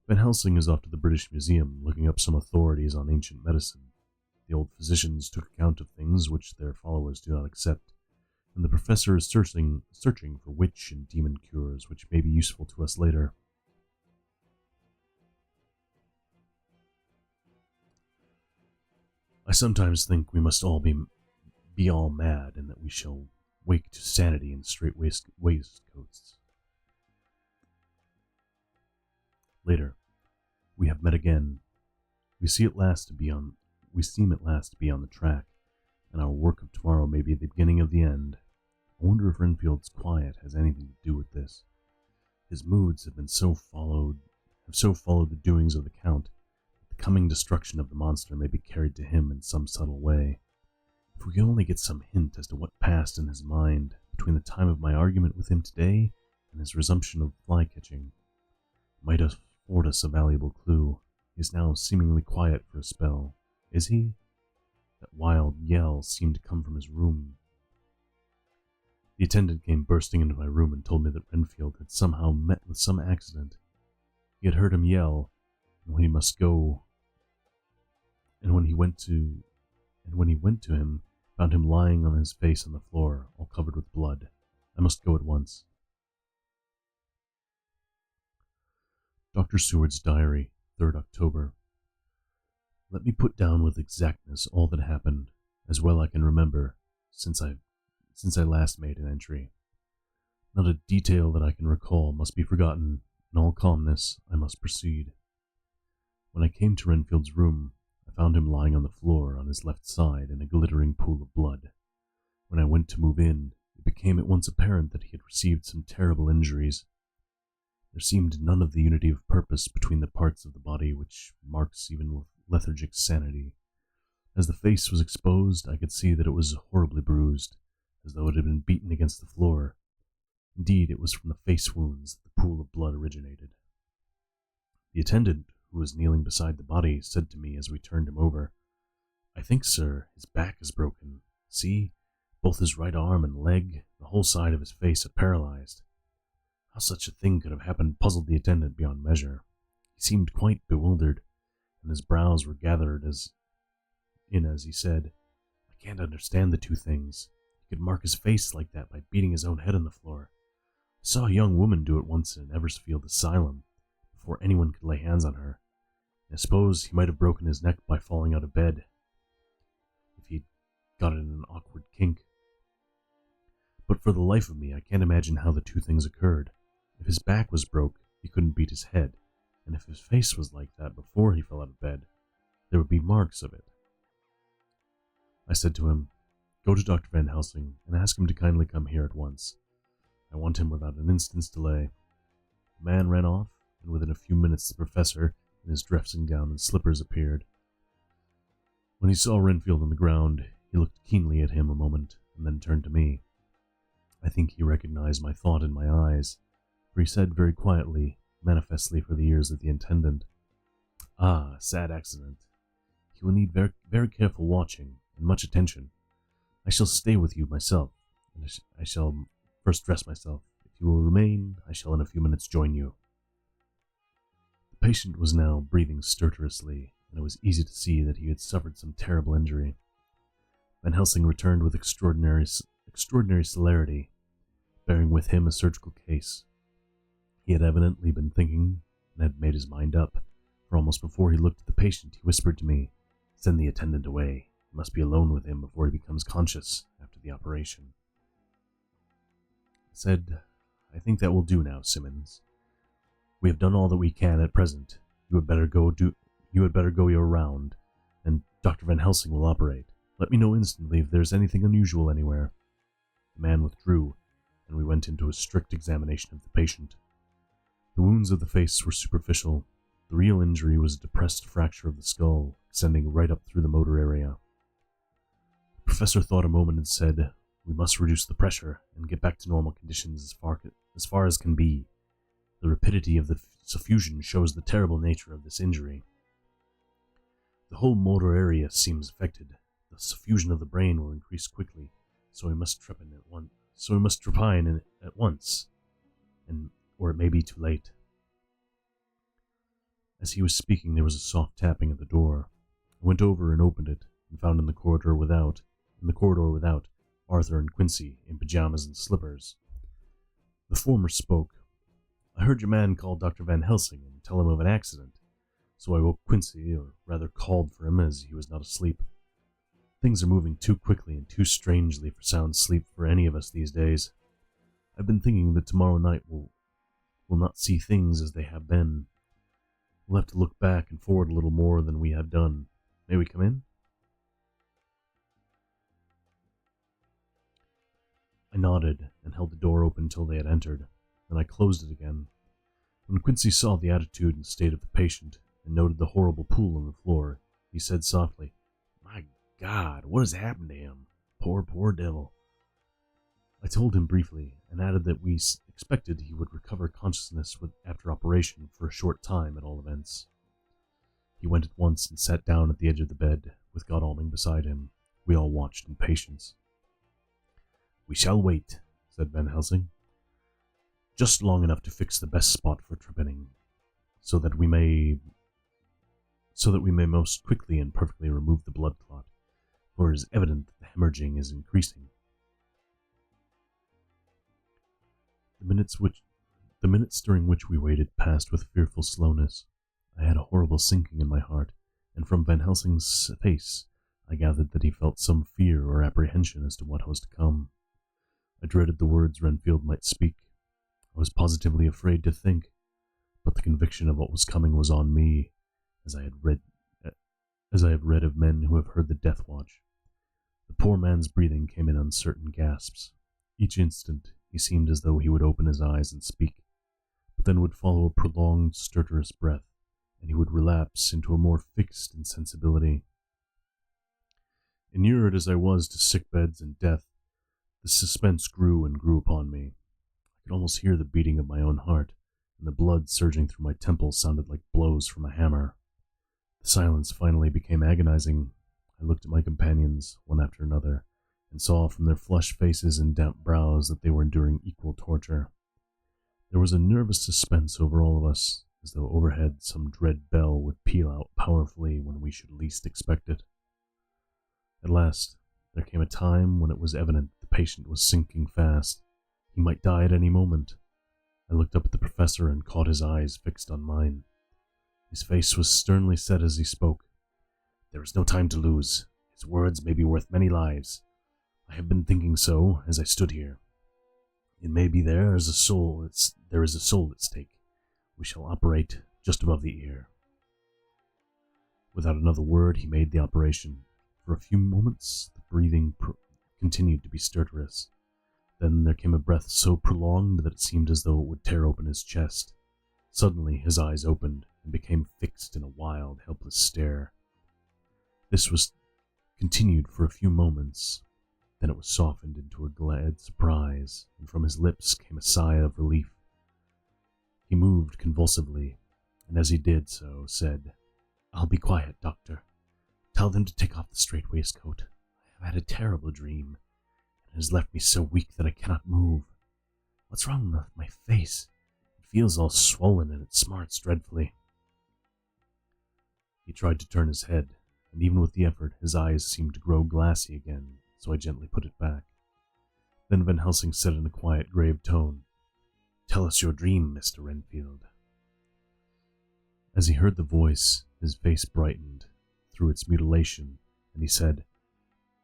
Van Helsing is off to the British Museum, looking up some authorities on ancient medicine. The old physicians took account of things which their followers do not accept, and the professor is searching for witch and demon cures which may be useful to us later. I sometimes think we must all be all mad, and that we shall wake to sanity in straight waistcoats. Later, we have met again. We seem at last to be on the track, and our work of tomorrow may be the beginning of the end. I wonder if Renfield's quiet has anything to do with this. His moods have so followed the doings of the Count that the coming destruction of the monster may be carried to him in some subtle way. If we could only get some hint as to what passed in his mind between the time of my argument with him today and his resumption of fly-catching, it might afford us a valuable clue. He is now seemingly quiet for a spell. Is he? That wild yell seemed to come from his room. The attendant came bursting into my room and told me that Renfield had somehow met with some accident. He had heard him yell, and when he went to him, found him lying on his face on the floor, all covered with blood. I must go at once. Dr. Seward's Diary, 3rd October. Let me put down with exactness all that happened, as well I can remember, since I last made an entry. Not a detail that I can recall must be forgotten. In all calmness, I must proceed. When I came to Renfield's room, I found him lying on the floor on his left side in a glittering pool of blood. When I went to move in, it became at once apparent that he had received some terrible injuries. There seemed none of the unity of purpose between the parts of the body which marks even lethargic sanity. As the face was exposed, I could see that it was horribly bruised, as though it had been beaten against the floor. Indeed, it was from the face wounds that the pool of blood originated. The attendant, who was kneeling beside the body, said to me as we turned him over, "I think, sir, his back is broken. See, both his right arm and leg, the whole side of his face are paralyzed." How such a thing could have happened puzzled the attendant beyond measure. He seemed quite bewildered, and his brows were gathered as he said, "I can't understand the two things. He could mark his face like that by beating his own head on the floor. I saw a young woman do it once in Eversfield Asylum, before anyone could lay hands on her. And I suppose he might have broken his neck by falling out of bed, if he'd got it in an awkward kink. But for the life of me, I can't imagine how the two things occurred. If his back was broke, he couldn't beat his head, and if his face was like that before he fell out of bed, there would be marks of it." I said to him, "Go to Dr. Van Helsing and ask him to kindly come here at once. I want him without an instant's delay." The man ran off, and within a few minutes the professor, in his dressing gown and slippers, appeared. When he saw Renfield on the ground, he looked keenly at him a moment, and then turned to me. I think he recognized my thought in my eyes, for he said very quietly, manifestly for the ears of the attendant, "Ah, sad accident. He will need very, very careful watching, and much attention. I shall stay with you myself, and I shall first dress myself, if If you will remain, I shall in a few minutes join you. The patient was now breathing stertorously, and it was easy to see that he had suffered some terrible injury. Van Helsing returned with extraordinary celerity, bearing with him a surgical case. He had evidently been thinking and had made his mind up, for almost before he looked at the patient, he whispered to me, "Send the attendant away. You must be alone with him before he becomes conscious after the operation." I said, "I think that will do now, Simmons. We have done all that we can at present. You had better go your round, and Dr. Van Helsing will operate. Let me know instantly if there is anything unusual anywhere." The man withdrew, and we went into a strict examination of the patient. The wounds of the face were superficial. The real injury was a depressed fracture of the skull, extending right up through the motor area. The professor thought a moment and said, "We must reduce the pressure and get back to normal conditions as far as can be. The rapidity of the suffusion shows the terrible nature of this injury. The whole motor area seems affected. The suffusion of the brain will increase quickly, so we must trepine at once, or it may be too late." As he was speaking, there was a soft tapping at the door. I went over and opened it, and found in the corridor without, Arthur and Quincy in pajamas and slippers. The former spoke. "I heard your man call Dr. Van Helsing and tell him of an accident, so I woke Quincy, or rather called for him, as he was not asleep. Things are moving too quickly and too strangely for sound sleep for any of us these days. I've been thinking that tomorrow night we'll not see things as they have been. We'll have to look back and forward a little more than we have done. May we come in?" I nodded and held the door open till they had entered. Then I closed it again. When Quincy saw the attitude and state of the patient, and noted the horrible pool on the floor, he said softly, "My God, what has happened to him? Poor devil." I told him briefly, and added that we expected he would recover consciousness after operation, for a short time at all events. He went at once and sat down at the edge of the bed, with Godalming beside him. We all watched in patience. "We shall wait," said Van Helsing. "Just long enough to fix the best spot for trepanning, so that we may most quickly and perfectly remove the blood clot, for it is evident that the hemorrhaging is increasing." The minutes during which we waited passed with fearful slowness. I had a horrible sinking in my heart, and from Van Helsing's face I gathered that he felt some fear or apprehension as to what was to come. I dreaded the words Renfield might speak. I was positively afraid to think, but the conviction of what was coming was on me, as I have read of men who have heard the death watch. The poor man's breathing came in uncertain gasps. Each instant he seemed as though he would open his eyes and speak, but then would follow a prolonged, stertorous breath, and he would relapse into a more fixed insensibility. Inured as I was to sick beds and death, the suspense grew and grew upon me. I could almost hear the beating of my own heart, and the blood surging through my temples sounded like blows from a hammer. The silence finally became agonizing. I looked at my companions, one after another, and saw from their flushed faces and damp brows that they were enduring equal torture. There was a nervous suspense over all of us, as though overhead some dread bell would peal out powerfully when we should least expect it. At last, there came a time when it was evident the patient was sinking fast. He might die at any moment. I looked up at the professor and caught his eyes fixed on mine. His face was sternly set as he spoke. "There is no time to lose. His words may be worth many lives. I have been thinking so as I stood here. It may be there is a soul at stake. We shall operate just above the ear." Without another word, he made the operation. For a few moments, the breathing continued to be stertorous. Then there came a breath so prolonged that it seemed as though it would tear open his chest. Suddenly, his eyes opened and became fixed in a wild, helpless stare. This was continued for a few moments. Then it was softened into a glad surprise, and from his lips came a sigh of relief. He moved convulsively, and as he did so, said, "I'll be quiet, Doctor. Tell them to take off the strait waistcoat. I have had a terrible dream, and it has left me so weak that I cannot move." What's wrong with my face? It feels all swollen and it smarts dreadfully. He tried to turn his head, and even with the effort, his eyes seemed to grow glassy again, so I gently put it back. Then Van Helsing said in a quiet, grave tone, "Tell us your dream, Mr. Renfield." As he heard the voice, his face brightened through its mutilation, and he said,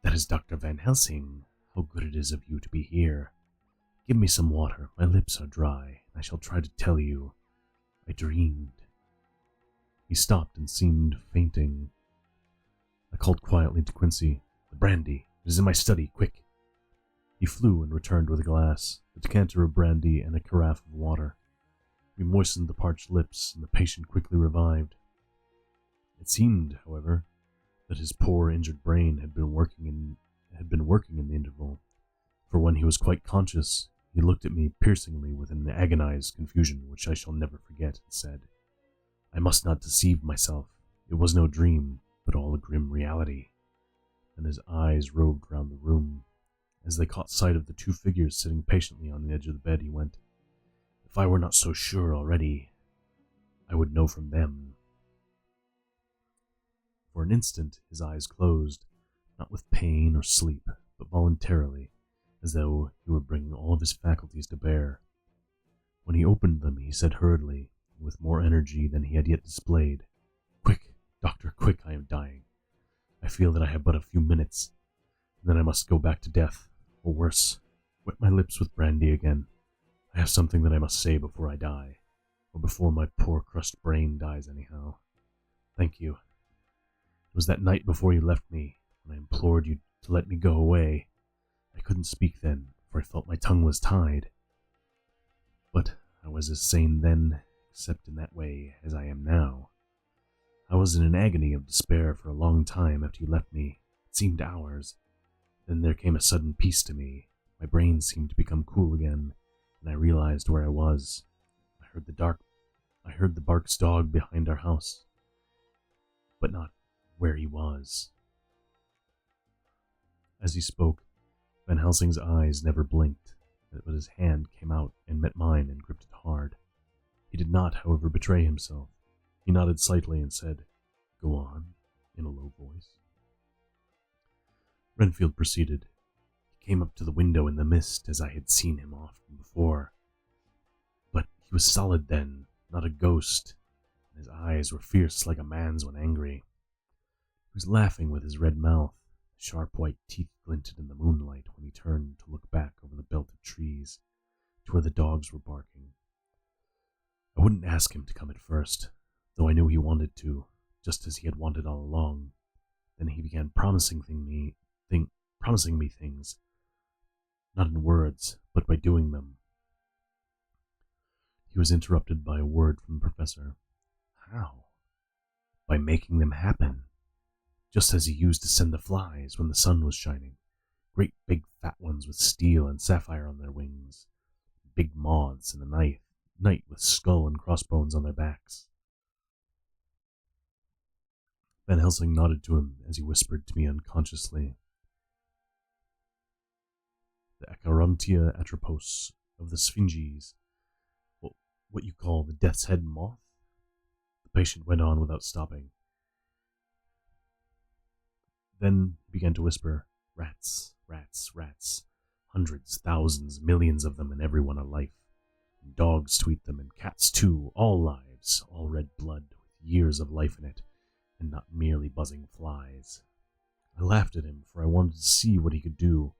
"That is Dr. Van Helsing. How good it is of you to be here. Give me some water. My lips are dry. I shall try to tell you. I dreamed." He stopped and seemed fainting. I called quietly to Quincy, "The brandy. It is in my study. Quick." He flew and returned with a glass, a decanter of brandy, and a carafe of water. We moistened the parched lips, and the patient quickly revived. It seemed, however, that his poor injured brain had been working in the interval, for when he was quite conscious, he looked at me piercingly with an agonized confusion which I shall never forget, and said, "I must not deceive myself. It was no dream, but all a grim reality." And his eyes roved round the room. As they caught sight of the two figures sitting patiently on the edge of the bed, he went, "If I were not so sure already, I would know from them." For an instant his eyes closed, not with pain or sleep, but voluntarily, as though he were bringing all of his faculties to bear. When he opened them, he said hurriedly, and with more energy than he had yet displayed, "Quick, doctor, quick, I am dying. I feel that I have but a few minutes, and then I must go back to death, or worse, wet my lips with brandy again. I have something that I must say before I die, or before my poor crushed brain dies anyhow. Thank you. It was that night before you left me, when I implored you to let me go away. I couldn't speak then, for I felt my tongue was tied. But I was as sane then, except in that way, as I am now. I was in an agony of despair for a long time after you left me. It seemed hours. Then there came a sudden peace to me. My brain seemed to become cool again, and I realized where I was. I heard the Bark's dog behind our house, but not where he was." As he spoke, Van Helsing's eyes never blinked, but his hand came out and met mine and gripped it hard. He did not, however, betray himself. He nodded slightly and said, "Go on," in a low voice. Renfield proceeded. He came up to the window in the mist as I had seen him often before. But he was solid then, not a ghost, and his eyes were fierce like a man's when angry. He was laughing with his red mouth. Sharp white teeth glinted in the moonlight when he turned to look back over the belt of trees to where the dogs were barking. I wouldn't ask him to come at first, though I knew he wanted to, just as he had wanted all along. Then he began promising me things, not in words, but by doing them. He was interrupted by a word from the professor. "How?" "By making them happen, just as he used to send the flies when the sun was shining. Great big fat ones with steel and sapphire on their wings. Big moths in the night with skull and crossbones on their backs." Van Helsing nodded to him as he whispered to me unconsciously, "The Acherontia atropos of the Sphinges, what you call the death's head moth?" The patient went on without stopping. Then he began to whisper, "Rats, rats, rats. Hundreds, thousands, millions of them, and every one a life. And dogs to eat them, and cats too, all lives, all red blood, with years of life in it, and not merely buzzing flies." I laughed at him, for I wanted to see what he could do.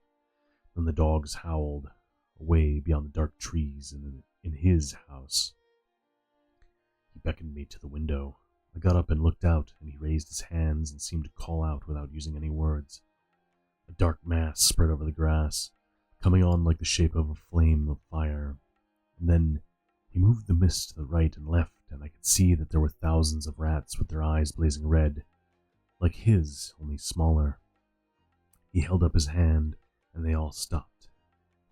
Then the dogs howled, away beyond the dark trees in his house. He beckoned me to the window. I got up and looked out, and he raised his hands and seemed to call out without using any words. A dark mass spread over the grass, coming on like the shape of a flame of fire. And then he moved the mist to the right and left, and I could see that there were thousands of rats with their eyes blazing red, like his, only smaller. He held up his hand, and they all stopped,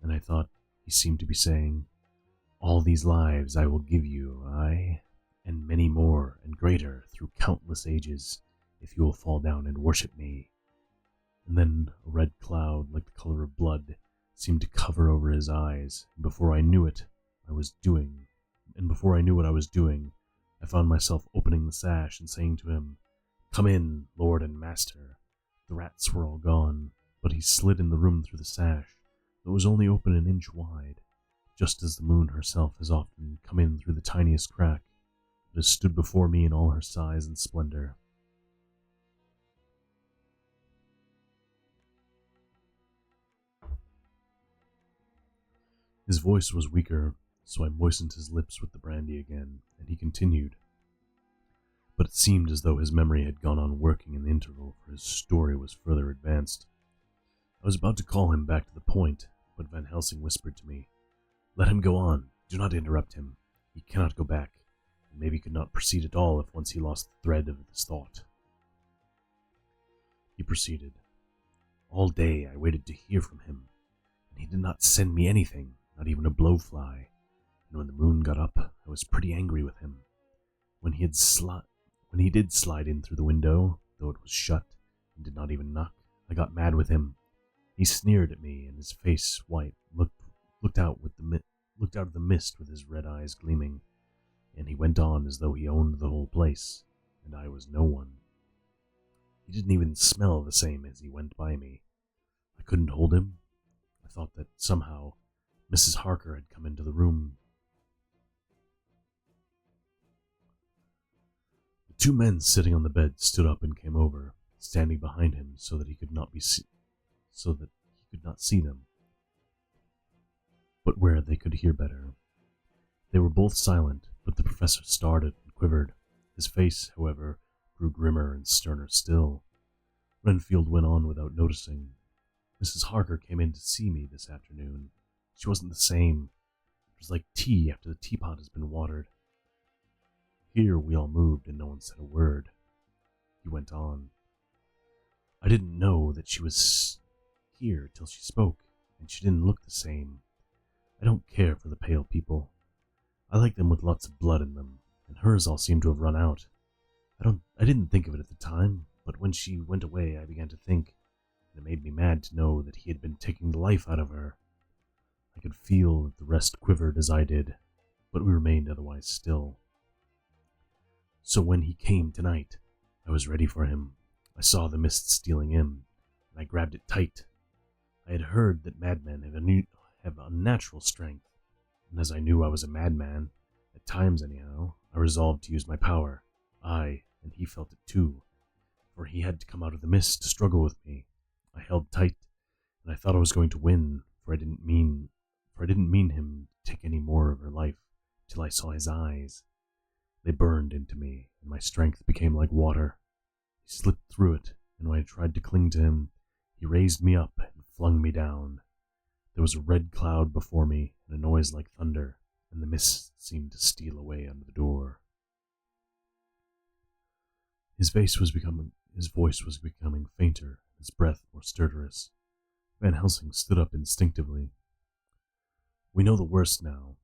and I thought he seemed to be saying, "All these lives I will give you, aye, and many more and greater through countless ages, if you will fall down and worship me." And then a red cloud, like the color of blood, seemed to cover over his eyes, and before I knew what I was doing, I found myself opening the sash and saying to him, "Come in, lord and master." The rats were all gone, but he slid in the room through the sash, that was only open an inch wide, just as the moon herself has often come in through the tiniest crack, and has stood before me in all her size and splendor. His voice was weaker, so I moistened his lips with the brandy again, and he continued. But it seemed as though his memory had gone on working in the interval, for his story was further advanced. I was about to call him back to the point, but Van Helsing whispered to me, "Let him go on. Do not interrupt him. He cannot go back, and maybe could not proceed at all if once he lost the thread of his thought." He proceeded. "All day I waited to hear from him, and he did not send me anything, not even a blowfly, and when the moon got up, I was pretty angry with him. When he did slide in through the window, though it was shut, and did not even knock, I got mad with him. He sneered at me, and his face white looked out of the mist with his red eyes gleaming, and he went on as though he owned the whole place, and I was no one. He didn't even smell the same as he went by me. I couldn't hold him. I thought that somehow Mrs. Harker had come into the room. The two men sitting on the bed stood up and came over, standing behind him so that he could not see them, but where they could hear better. They were both silent, but the professor started and quivered. His face, however, grew grimmer and sterner still. Renfield went on without noticing. "Mrs. Harker came in to see me this afternoon. She wasn't the same. It was like tea after the teapot has been watered." Here we all moved and no one said a word. He went on. "I didn't know that she was here till she spoke, and she didn't look the same. I don't care for the pale people. I like them with lots of blood in them, and hers all seemed to have run out. I didn't think of it at the time, but when she went away I began to think, and it made me mad to know that he had been taking the life out of her. I could feel that the rest quivered as I did, but we remained otherwise still. So when he came tonight, I was ready for him. I saw the mist stealing in, and I grabbed it tight. I had heard that madmen have unnatural strength, and as I knew I was a madman, at times anyhow, I resolved to use my power. And he felt it too, for he had to come out of the mist to struggle with me. I held tight, and I thought I was going to win, for I didn't mean him to take any more of her life, till I saw his eyes. They burned into me, and my strength became like water. He slipped through it, and when I tried to cling to him, he raised me up and flung me down. There was a red cloud before me, and a noise like thunder, and the mist seemed to steal away under the door." His voice was becoming fainter, his breath more stertorous. Van Helsing stood up instinctively. "We know the worst now.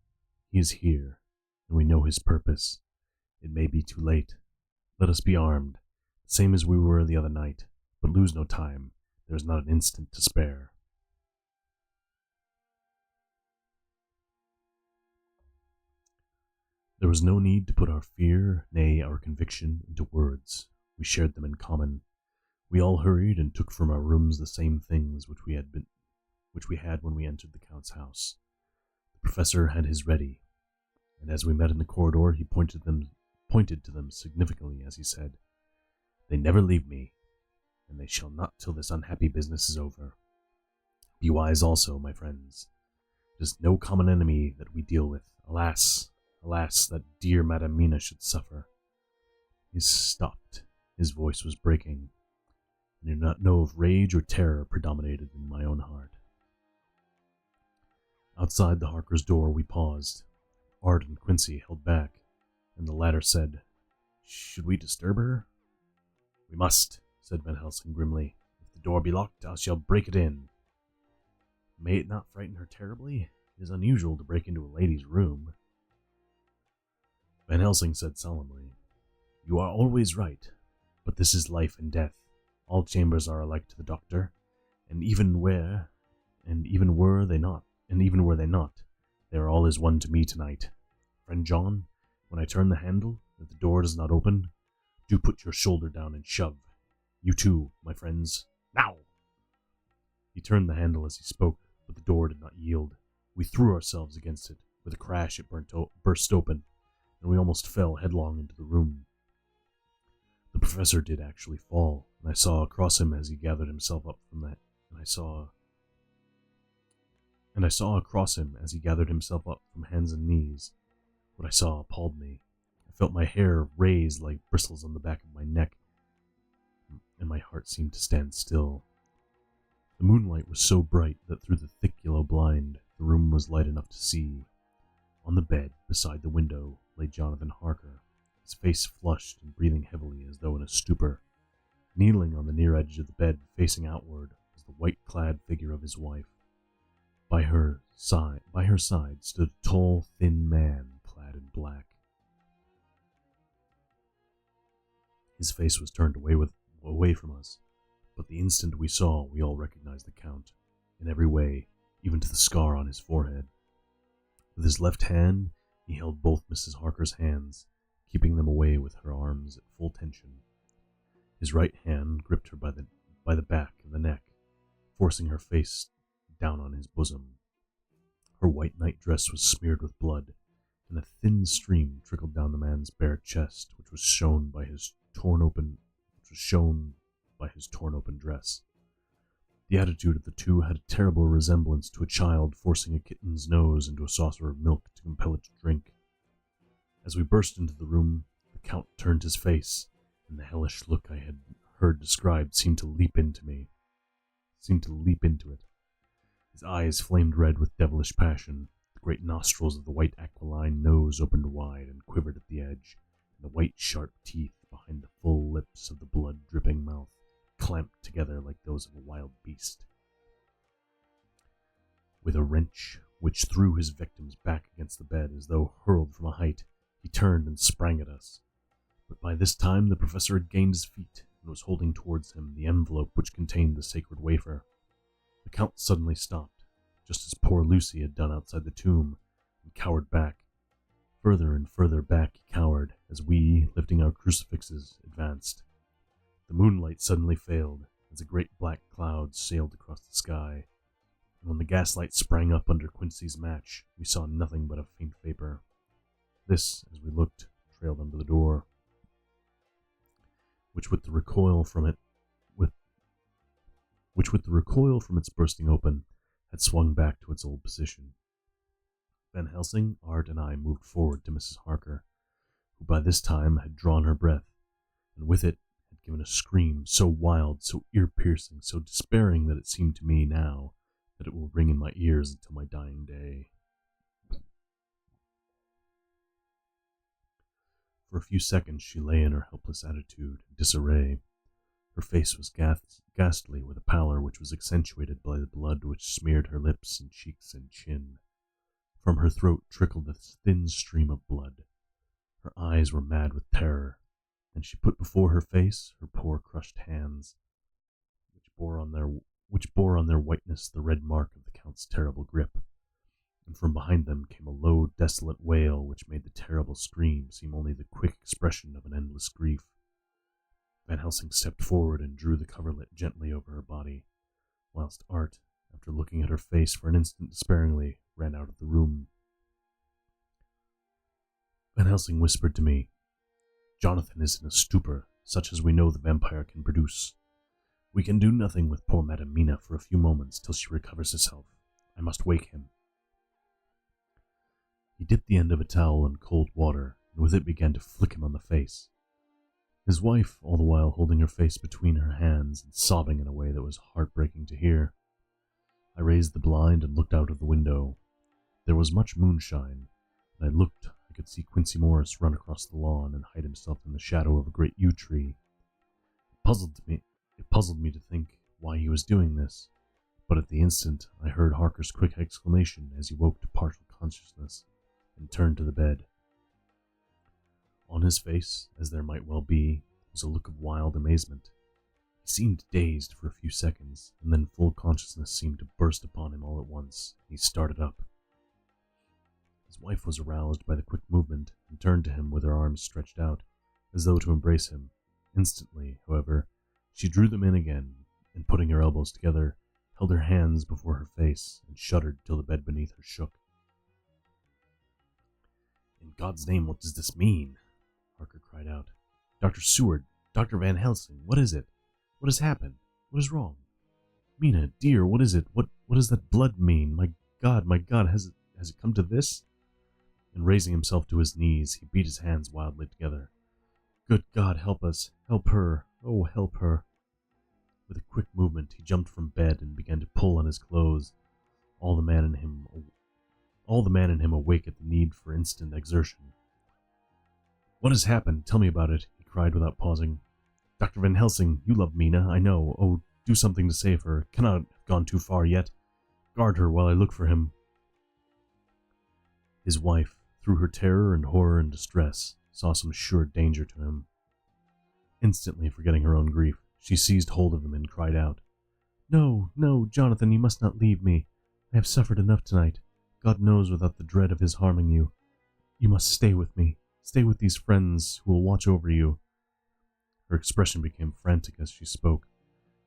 He is here, and we know his purpose. It may be too late. Let us be armed, the same as we were the other night, but lose no time. There is not an instant to spare." There was no need to put our fear, nay, our conviction, into words. We shared them in common. We all hurried and took from our rooms the same things which we had when we entered the Count's house. The professor had his ready, and as we met in the corridor, he pointed to them significantly as he said, "They never leave me, and they shall not till this unhappy business is over. Be wise also, my friends. It is no common enemy that we deal with. Alas, alas, that dear Madam Mina should suffer." He stopped. His voice was breaking. I do not know if rage or terror predominated in my own heart. Outside the Harker's door we paused. Art and Quincy held back, and the latter said, "Should we disturb her?" "We must," said Van Helsing grimly. "If the door be locked, I shall break it in." "May it not frighten her terribly? It is unusual to break into a lady's room." Van Helsing said solemnly, "You are always right, but this is life and death. All chambers are alike to the doctor, and even where and even were they not, they are all as one to me tonight. Friend John, when I turn the handle, if the door does not open, do put your shoulder down and shove. You too, my friends, now! He turned the handle as he spoke, but the door did not yield. We threw ourselves against it. With a crash, it burst open, and we almost fell headlong into the room. The professor did actually fall, and I saw across him as he gathered himself up from that. And I saw across him as he gathered himself up from hands and knees. What I saw appalled me. I felt my hair raise like bristles on the back of my neck, and my heart seemed to stand still. The moonlight was so bright that through the thick yellow blind, the room was light enough to see. On the bed, beside the window, lay Jonathan Harker, his face flushed and breathing heavily as though in a stupor. Kneeling on the near edge of the bed, facing outward, was the white-clad figure of his wife. By her side stood a tall, thin man clad in black. His face was turned away from us, but the instant we saw, we all recognized the Count, in every way, even to the scar on his forehead. With his left hand, he held both Mrs. Harker's hands, keeping them away with her arms at full tension. His right hand gripped her by the back and the neck, forcing her face down on his bosom. Her white nightdress was smeared with blood, and a thin stream trickled down the man's bare chest, which was shown by his torn open dress. The attitude of the two had a terrible resemblance to a child forcing a kitten's nose into a saucer of milk to compel it to drink. As we burst into the room, the Count turned his face, and the hellish look I had heard described seemed to leap into it. His eyes flamed red with devilish passion. The great nostrils of the white aquiline nose opened wide and quivered at the edge, and the white sharp teeth behind the full lips of the blood-dripping mouth clamped together like those of a wild beast. With a wrench which threw his victims back against the bed as though hurled from a height, he turned and sprang at us. But by this time the professor had gained his feet and was holding towards him the envelope which contained the sacred wafer. The Count suddenly stopped, just as poor Lucy had done outside the tomb, and cowered back. Further and further back he cowered, as we, lifting our crucifixes, advanced. The moonlight suddenly failed, as a great black cloud sailed across the sky, and when the gaslight sprang up under Quincy's match, we saw nothing but a faint vapor. This, as we looked, trailed under the door, which with the recoil from its bursting open, had swung back to its old position. Van Helsing, Art, and I moved forward to Mrs. Harker, who by this time had drawn her breath, and with it had given a scream so wild, so ear-piercing, so despairing that it seemed to me now that it will ring in my ears until my dying day. For a few seconds she lay in her helpless attitude, in disarray. Her face was ghastly with a pallor which was accentuated by the blood which smeared her lips and cheeks and chin. From her throat trickled a thin stream of blood. Her eyes were mad with terror, and she put before her face her poor crushed hands, which bore on their whiteness the red mark of the Count's terrible grip, and from behind them came a low, desolate wail which made the terrible scream seem only the quick expression of an endless grief. Van Helsing stepped forward and drew the coverlet gently over her body, whilst Art, after looking at her face for an instant despairingly, ran out of the room. Van Helsing whispered to me, "Jonathan is in a stupor, such as we know the vampire can produce. We can do nothing with poor Madame Mina for a few moments till she recovers herself. I must wake him." He dipped the end of a towel in cold water, and with it began to flick him on the face. His wife, all the while holding her face between her hands and sobbing in a way that was heartbreaking to hear. I raised the blind and looked out of the window. There was much moonshine, and I could see Quincy Morris run across the lawn and hide himself in the shadow of a great yew tree. It puzzled me to think why he was doing this, but at the instant I heard Harker's quick exclamation as he woke to partial consciousness and turned to the bed. On his face, as there might well be, was a look of wild amazement. He seemed dazed for a few seconds, and then full consciousness seemed to burst upon him all at once. He started up. His wife was aroused by the quick movement and turned to him with her arms stretched out, as though to embrace him. Instantly, however, she drew them in again, and putting her elbows together, held her hands before her face and shuddered till the bed beneath her shook. "In God's name, what does this mean?" Harker cried out. "Dr. Seward, Dr. Van Helsing, what is it? What has happened? What is wrong? Mina, dear, what is it? What does that blood mean? My God, has it come to this?" And raising himself to his knees, he beat his hands wildly together. "Good God, help us! Help her! Oh, help her!" With a quick movement, he jumped from bed and began to pull on his clothes, all the man in him awake at the need for instant exertion. "What has happened? Tell me about it," he cried without pausing. "Dr. Van Helsing, you love Mina, I know. Oh, do something to save her. It cannot have gone too far yet. Guard her while I look for him." His wife, through her terror and horror and distress, saw some sure danger to him. Instantly forgetting her own grief, she seized hold of him and cried out, "No, no, Jonathan, you must not leave me. I have suffered enough tonight. God knows without the dread of his harming you. You must stay with me. Stay with these friends who will watch over you." Her expression became frantic as she spoke,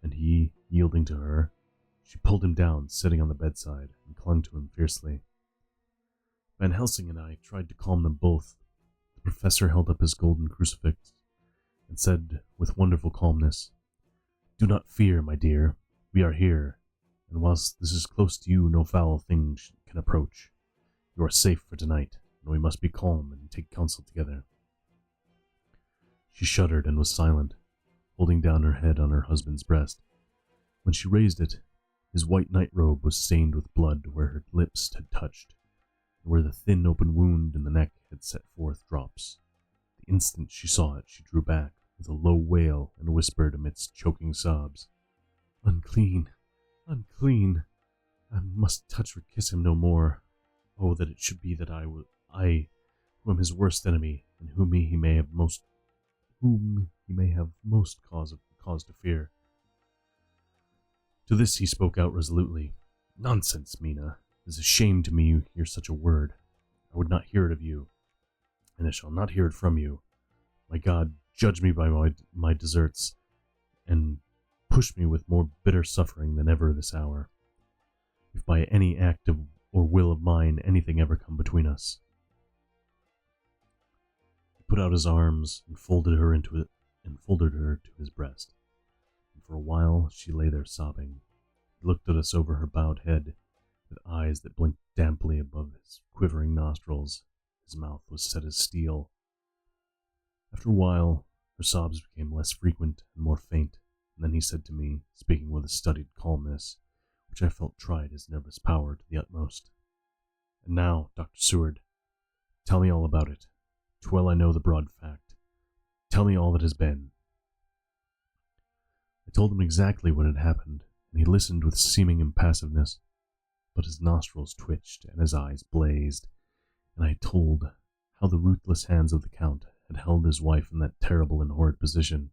and he, yielding to her, she pulled him down, sitting on the bedside, and clung to him fiercely. Van Helsing and I tried to calm them both. The professor held up his golden crucifix and said with wonderful calmness, "Do not fear, my dear. We are here, and whilst this is close to you, no foul thing can approach. You are safe for tonight, and we must be calm and take counsel together." She shuddered and was silent, holding down her head on her husband's breast. When she raised it, his white nightrobe was stained with blood where her lips had touched, and where the thin open wound in the neck had set forth drops. The instant she saw it, she drew back with a low wail and whispered amidst choking sobs, "Unclean, unclean! I must touch or kiss him no more. Oh, that it should be that I, who am his worst enemy, and whom he may have most cause to fear." To this he spoke out resolutely, "Nonsense, Mina. It is a shame to me you hear such a word. I would not hear it of you, and I shall not hear it from you. My God, judge me by my deserts, and push me with more bitter suffering than ever this hour, if by any act of or will of mine anything ever come between us." He put out his arms and folded her to his breast, and for a while she lay there sobbing. He looked at us over her bowed head, with eyes that blinked damply above his quivering nostrils. His mouth was set as steel. After a while, her sobs became less frequent and more faint, and then he said to me, speaking with a studied calmness, which I felt tried his nervous power to the utmost, "And now, Dr. Seward, tell me all about it. Too well I know the broad fact. Tell me all that has been." I told him exactly what had happened, and he listened with seeming impassiveness, but his nostrils twitched and his eyes blazed, and I told how the ruthless hands of the Count had held his wife in that terrible and horrid position,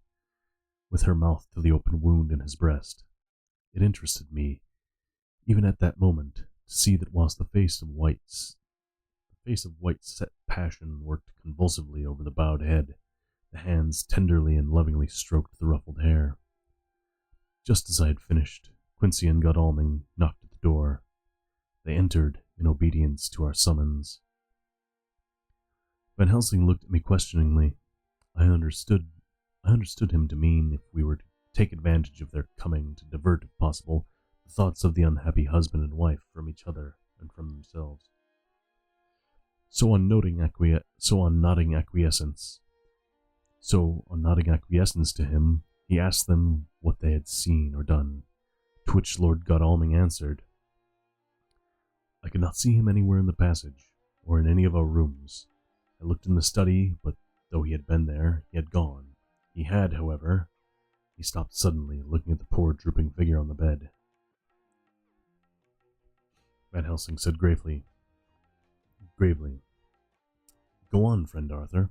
with her mouth to the open wound in his breast. It interested me, even at that moment, to see that whilst the face of white set passion worked convulsively over the bowed head, the hands tenderly and lovingly stroked the ruffled hair. Just as I had finished, Quincy and Godalming knocked at the door. They entered in obedience to our summons. Van Helsing looked at me questioningly. I understood him to mean if we were to take advantage of their coming to divert, if possible, the thoughts of the unhappy husband and wife from each other and from themselves. So on nodding acquiescence to him, he asked them what they had seen or done, to which Lord Godalming answered, "I could not see him anywhere in the passage, or in any of our rooms. I looked in the study, but though he had been there, he had gone. He had, however—" He stopped suddenly, looking at the poor drooping figure on the bed. Van Helsing said gravely, "Go on, friend Arthur.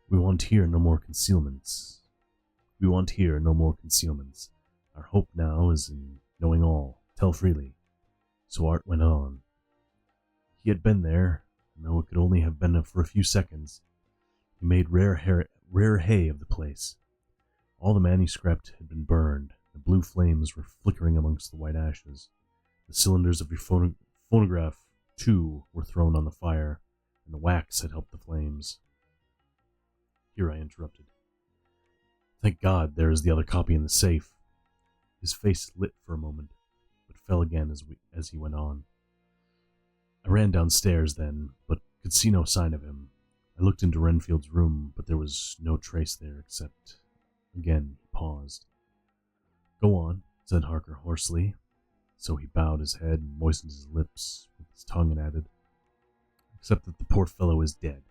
We want here no more concealments. We want here no more concealments. Our hope now is in knowing all. Tell freely. So Art went on. He had been there, and though it could only have been for a few seconds, he made rare hay of the place. All the manuscript had been burned. The blue flames were flickering amongst the white ashes. The cylinders of your phonograph, too, were thrown on the fire, and the wax had helped the flames. Here I interrupted. Thank God there is the other copy in the safe. His face lit for a moment, but fell again as he went on. I ran downstairs then, but could see no sign of him. I looked into Renfield's room, but there was no trace there except... Again he paused. Go on, said Harker hoarsely. So he bowed his head and moistened his lips with his tongue and added, except that the poor fellow is dead.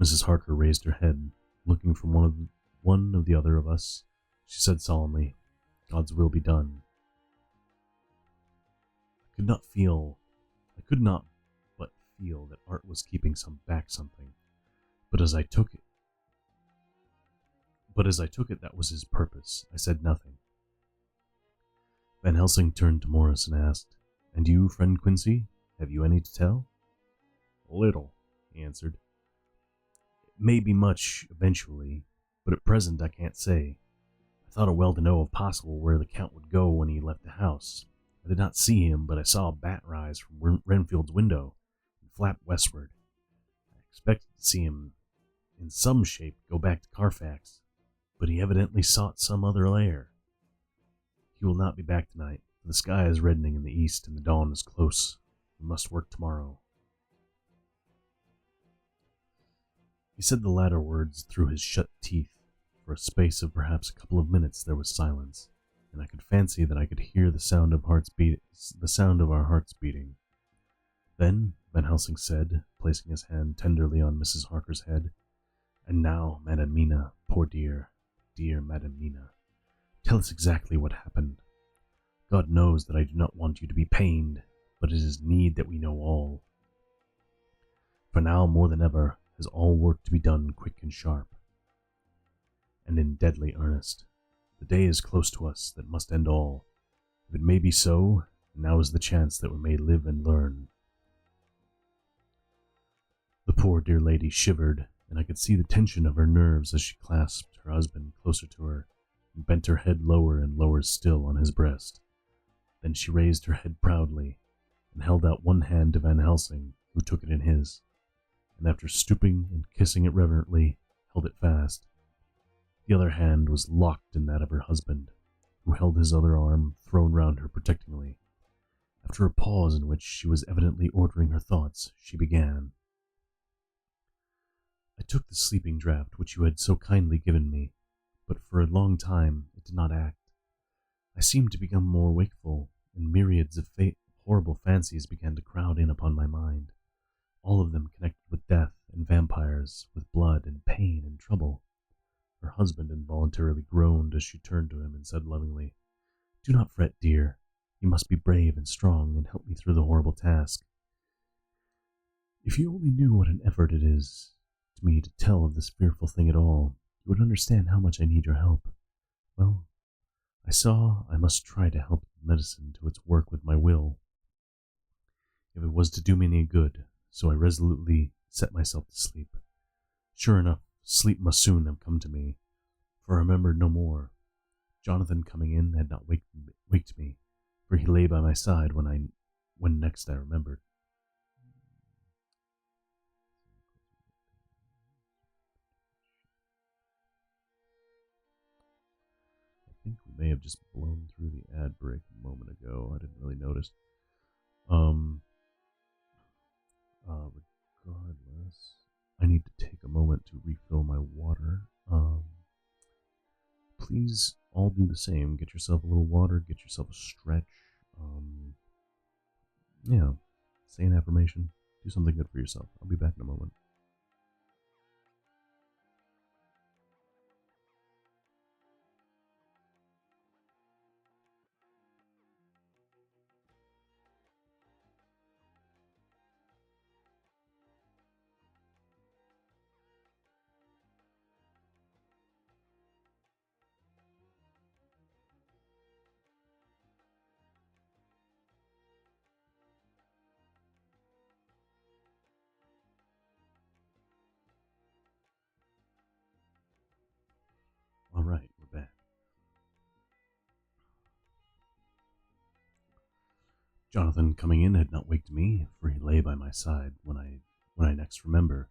Mrs. Harker raised her head, looking from one of the other of us. She said solemnly, God's will be done. I could not but feel that Art was keeping back something. But as I took it, that was his purpose. I said nothing. Van Helsing turned to Morris and asked, And you, friend Quincy, have you any to tell? A little, he answered. It may be much eventually, but at present I can't say. I thought it well to know if possible where the Count would go when he left the house. I did not see him, but I saw a bat rise from Renfield's window and flap westward. I expected to see him in some shape go back to Carfax, but he evidently sought some other lair. He will not be back tonight, for the sky is reddening in the east and the dawn is close. We must work tomorrow. He said the latter words through his shut teeth. For a space of perhaps a couple of minutes there was silence, and I could fancy that I could hear the sound of our hearts beating. Then Van Helsing said, placing his hand tenderly on Mrs. Harker's head, And now, Madam Mina, poor dear Madam Mina, tell us exactly what happened. God knows that I do not want you to be pained, but it is need that we know all. For now, more than ever, has all work to be done quick and sharp, and in deadly earnest. The day is close to us that must end all. If it may be so, now is the chance that we may live and learn. The poor dear lady shivered, and I could see the tension of her nerves as she clasped her husband closer to her and bent her head lower and lower still on his breast. Then she raised her head proudly and held out one hand to Van Helsing, who took it in his, and after stooping and kissing it reverently, held it fast. The other hand was locked in that of her husband, who held his other arm thrown round her protectingly. After a pause in which she was evidently ordering her thoughts, she began. I took the sleeping draught which you had so kindly given me, but for a long time it did not act. I seemed to become more wakeful, and myriads of horrible fancies began to crowd in upon my mind, all of them connected with death and vampires, with blood and pain and trouble. Her husband involuntarily groaned as she turned to him and said lovingly, Do not fret, dear. You must be brave and strong and help me through the horrible task. If you only knew what an effort it is to me to tell of this fearful thing at all, you would understand how much I need your help. Well, I saw I must try to help medicine to its work with my will, if it was to do me any good, so I resolutely set myself to sleep. Sure enough, sleep must soon have come to me, for I remembered no more. Jonathan coming in had not waked me, for he lay by my side when next I remembered. I think we may have just blown through the ad break a moment ago. I didn't really notice. Regardless, I need to take a moment to refill my water. Please all do the same. Get yourself a little water, get yourself a stretch. Yeah, say an affirmation. Do something good for yourself. I'll be back in a moment. Jonathan coming in had not waked me, for he lay by my side when I next remember.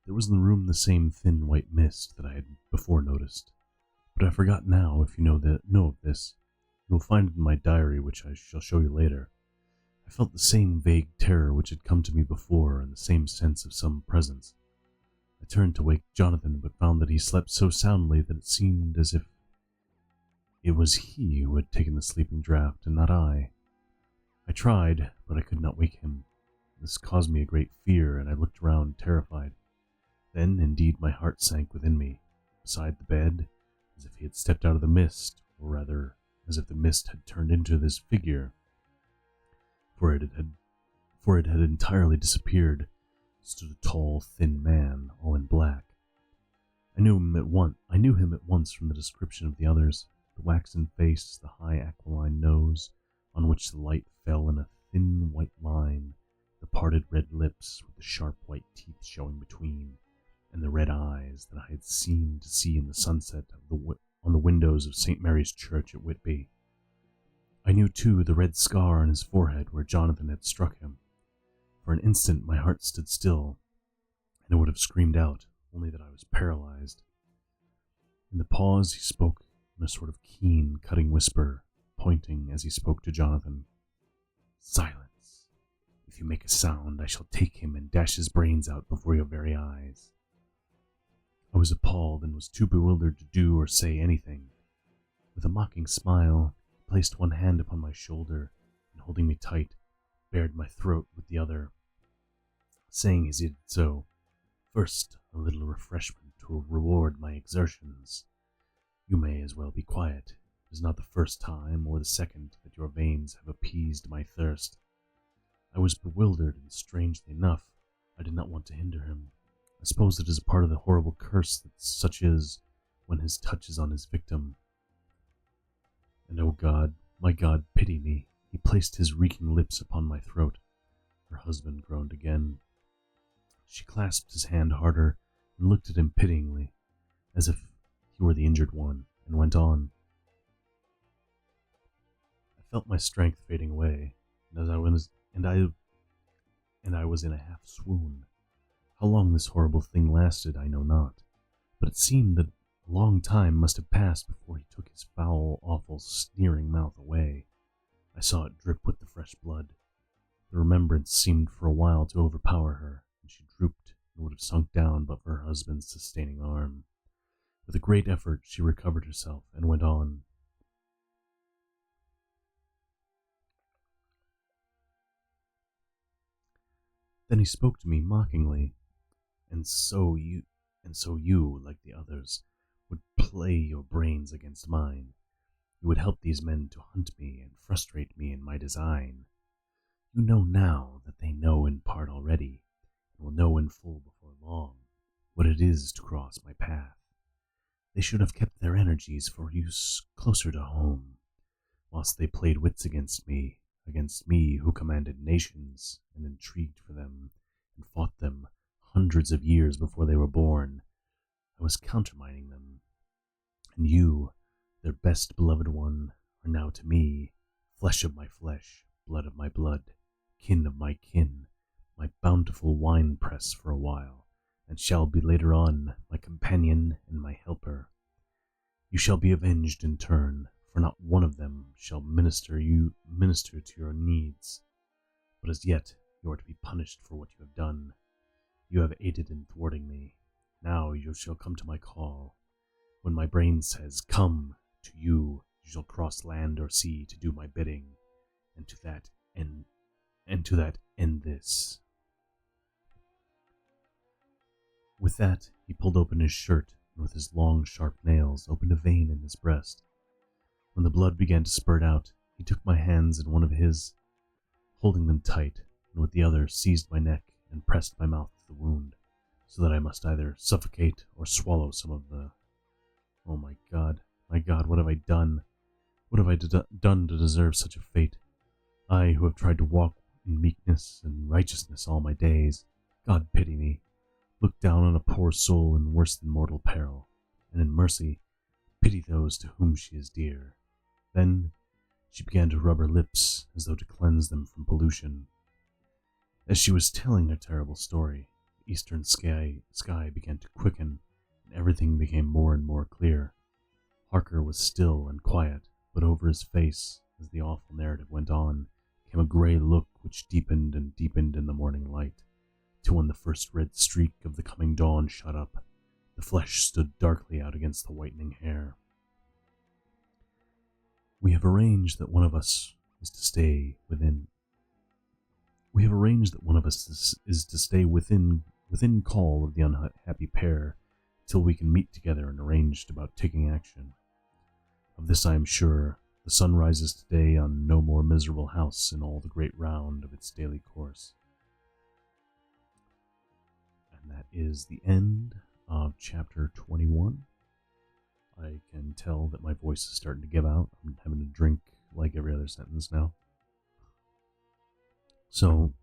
There was in the room the same thin white mist that I had before noticed. But I forgot now. If you know of this, you will find it in my diary, which I shall show you later. I felt the same vague terror which had come to me before, and the same sense of some presence. I turned to wake Jonathan, but found that he slept so soundly that it seemed as if it was he who had taken the sleeping draught, and not I. I tried, but I could not wake him. This caused me a great fear, and I looked around terrified. Then, indeed, my heart sank within me, beside the bed, as if he had stepped out of the mist, or rather, as if the mist had turned into this figure, for it had entirely disappeared, stood a tall, thin man, all in black. I knew him at once from the description of the others, the waxen face, the high aquiline nose, on which the light fell in a thin white line, the parted red lips with the sharp white teeth showing between, and the red eyes that I had seemed to see in the sunset on the windows of St. Mary's Church at Whitby. I knew, too, the red scar on his forehead where Jonathan had struck him. For an instant my heart stood still, and I would have screamed out, only that I was paralyzed. In the pause he spoke in a sort of keen, cutting whisper, pointing as he spoke to Jonathan. "Silence! If you make a sound, I shall take him and dash his brains out before your very eyes." I was appalled and was too bewildered to do or say anything. With a mocking smile, he placed one hand upon my shoulder, and holding me tight, bared my throat with the other, saying as he did so, "First, a little refreshment to reward my exertions. You may as well be quiet. It is not the first time or the second that your veins have appeased my thirst." I was bewildered, and strangely enough, I did not want to hinder him. I suppose it is a part of the horrible curse that such is when his touch is on his victim. And oh God, my God, pity me. He placed his reeking lips upon my throat. Her husband groaned again. She clasped his hand harder and looked at him pityingly, as if he were the injured one, and went on. I felt my strength fading away, and I was in a half swoon. How long this horrible thing lasted, I know not, but it seemed that a long time must have passed before he took his foul, awful, sneering mouth away. I saw it drip with the fresh blood. The remembrance seemed for a while to overpower her, and she drooped and would have sunk down but for her husband's sustaining arm. With a great effort she recovered herself and went on. Then he spoke to me mockingly. And so you, like the others, would play your brains against mine. You would help these men to hunt me and frustrate me in my design. You know now that they know in part already, and will know in full before long, what it is to cross my path. They should have kept their energies for use closer to home, whilst they played wits against me who commanded nations, and intrigued for them, and fought them hundreds of years before they were born. I was countermining them. And you, their best beloved one, are now to me flesh of my flesh, blood of my blood, kin of my kin, my bountiful wine-press for a while, and shall be later on my companion and my helper. You shall be avenged in turn, for not one of them shall minister to your needs. But as yet you are to be punished for what you have done. You have aided in thwarting me. Now you shall come to my call. When my brain says, "Come," to you shall cross land or sea to do my bidding, and to that end this. With that, he pulled open his shirt, and with his long, sharp nails opened a vein in his breast. When the blood began to spurt out, he took my hands in one of his, holding them tight, and with the other seized my neck and pressed my mouth to the wound, so that I must either suffocate or swallow some of the... Oh my God, what have I done? What have I done to deserve such a fate? I, who have tried to walk in meekness and righteousness all my days. God pity me. Look down on a poor soul in worse than mortal peril, and in mercy pity those to whom she is dear. Then She began to rub her lips as though to cleanse them from pollution. As she was telling her terrible story, the eastern sky began to quicken, and everything became more and more clear. Harker was still and quiet, but over his face, as the awful narrative went on, came a grey look which deepened and deepened in the morning light, till when the first red streak of the coming dawn shot up, the flesh stood darkly out against the whitening hair. We have arranged that one of us is to stay within. We have arranged that one of us is to stay within call of the unhappy pair, till we can meet together and arrange about taking action. Of this I am sure. The sun rises today on no more miserable house in all the great round of its daily course. And that is the end of chapter 21. I can tell that my voice is starting to give out. I'm having to drink like every other sentence now. So,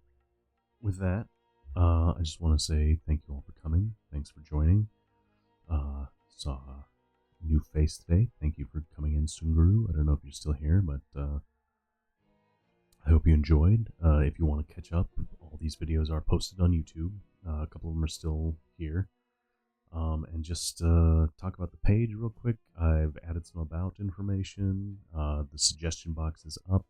with that, I just want to say thank you all for coming. Thanks for joining. Saw a new face today. Thank you for coming in, Sunguru. I don't know if you're still here, but I hope you enjoyed. If you want to catch up, all these videos are posted on YouTube. A couple of them are still here. And just talk about the page real quick. I've added some about information. The suggestion box is up.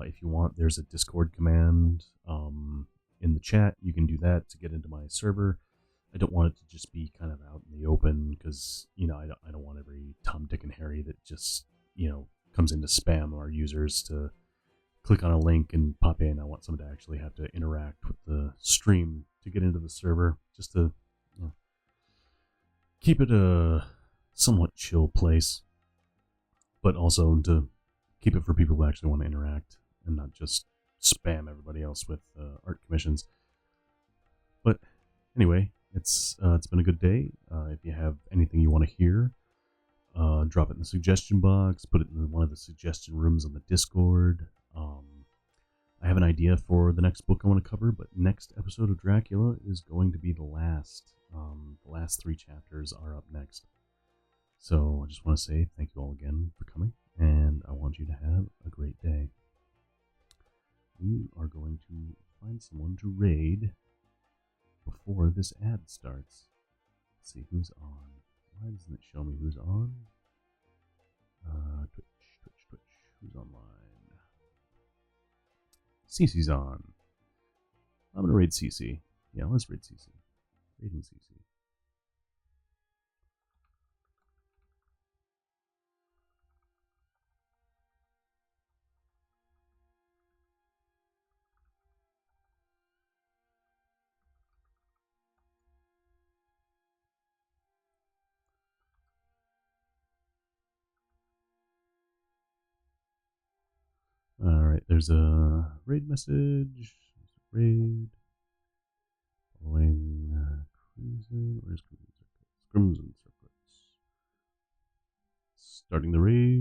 If you want, there's a Discord command in the chat. You can do that to get into my server. I don't want it to just be kind of out in the open because, you know, I don't want every Tom, Dick, and Harry that just, you know, comes in to spam our users to click on a link and pop in. I want someone to actually have to interact with the stream to get into the server, just to, you know, keep it a somewhat chill place, but also to keep it for people who actually want to interact and not just spam everybody else with art commissions. But anyway, it's been a good day. If you have anything you want to hear, drop it in the suggestion box, put it in one of the suggestion rooms on the Discord. I have an idea for the next book I want to cover, but next episode of Dracula is going to be the last. The last 3 chapters are up next. So I just want to say thank you all again for coming, and I want you to have a great day. We are going to find someone to raid before this ad starts. Let's see who's on. Why doesn't it show me who's on? Twitch. Who's online? Cece's on. I'm gonna raid Cece. Yeah, let's raid Cece. Raiding Cece. Alright, there's a raid message. Raid. Following Crimson. Where's Crimson Circuits? Crimson Circuits. Starting the raid.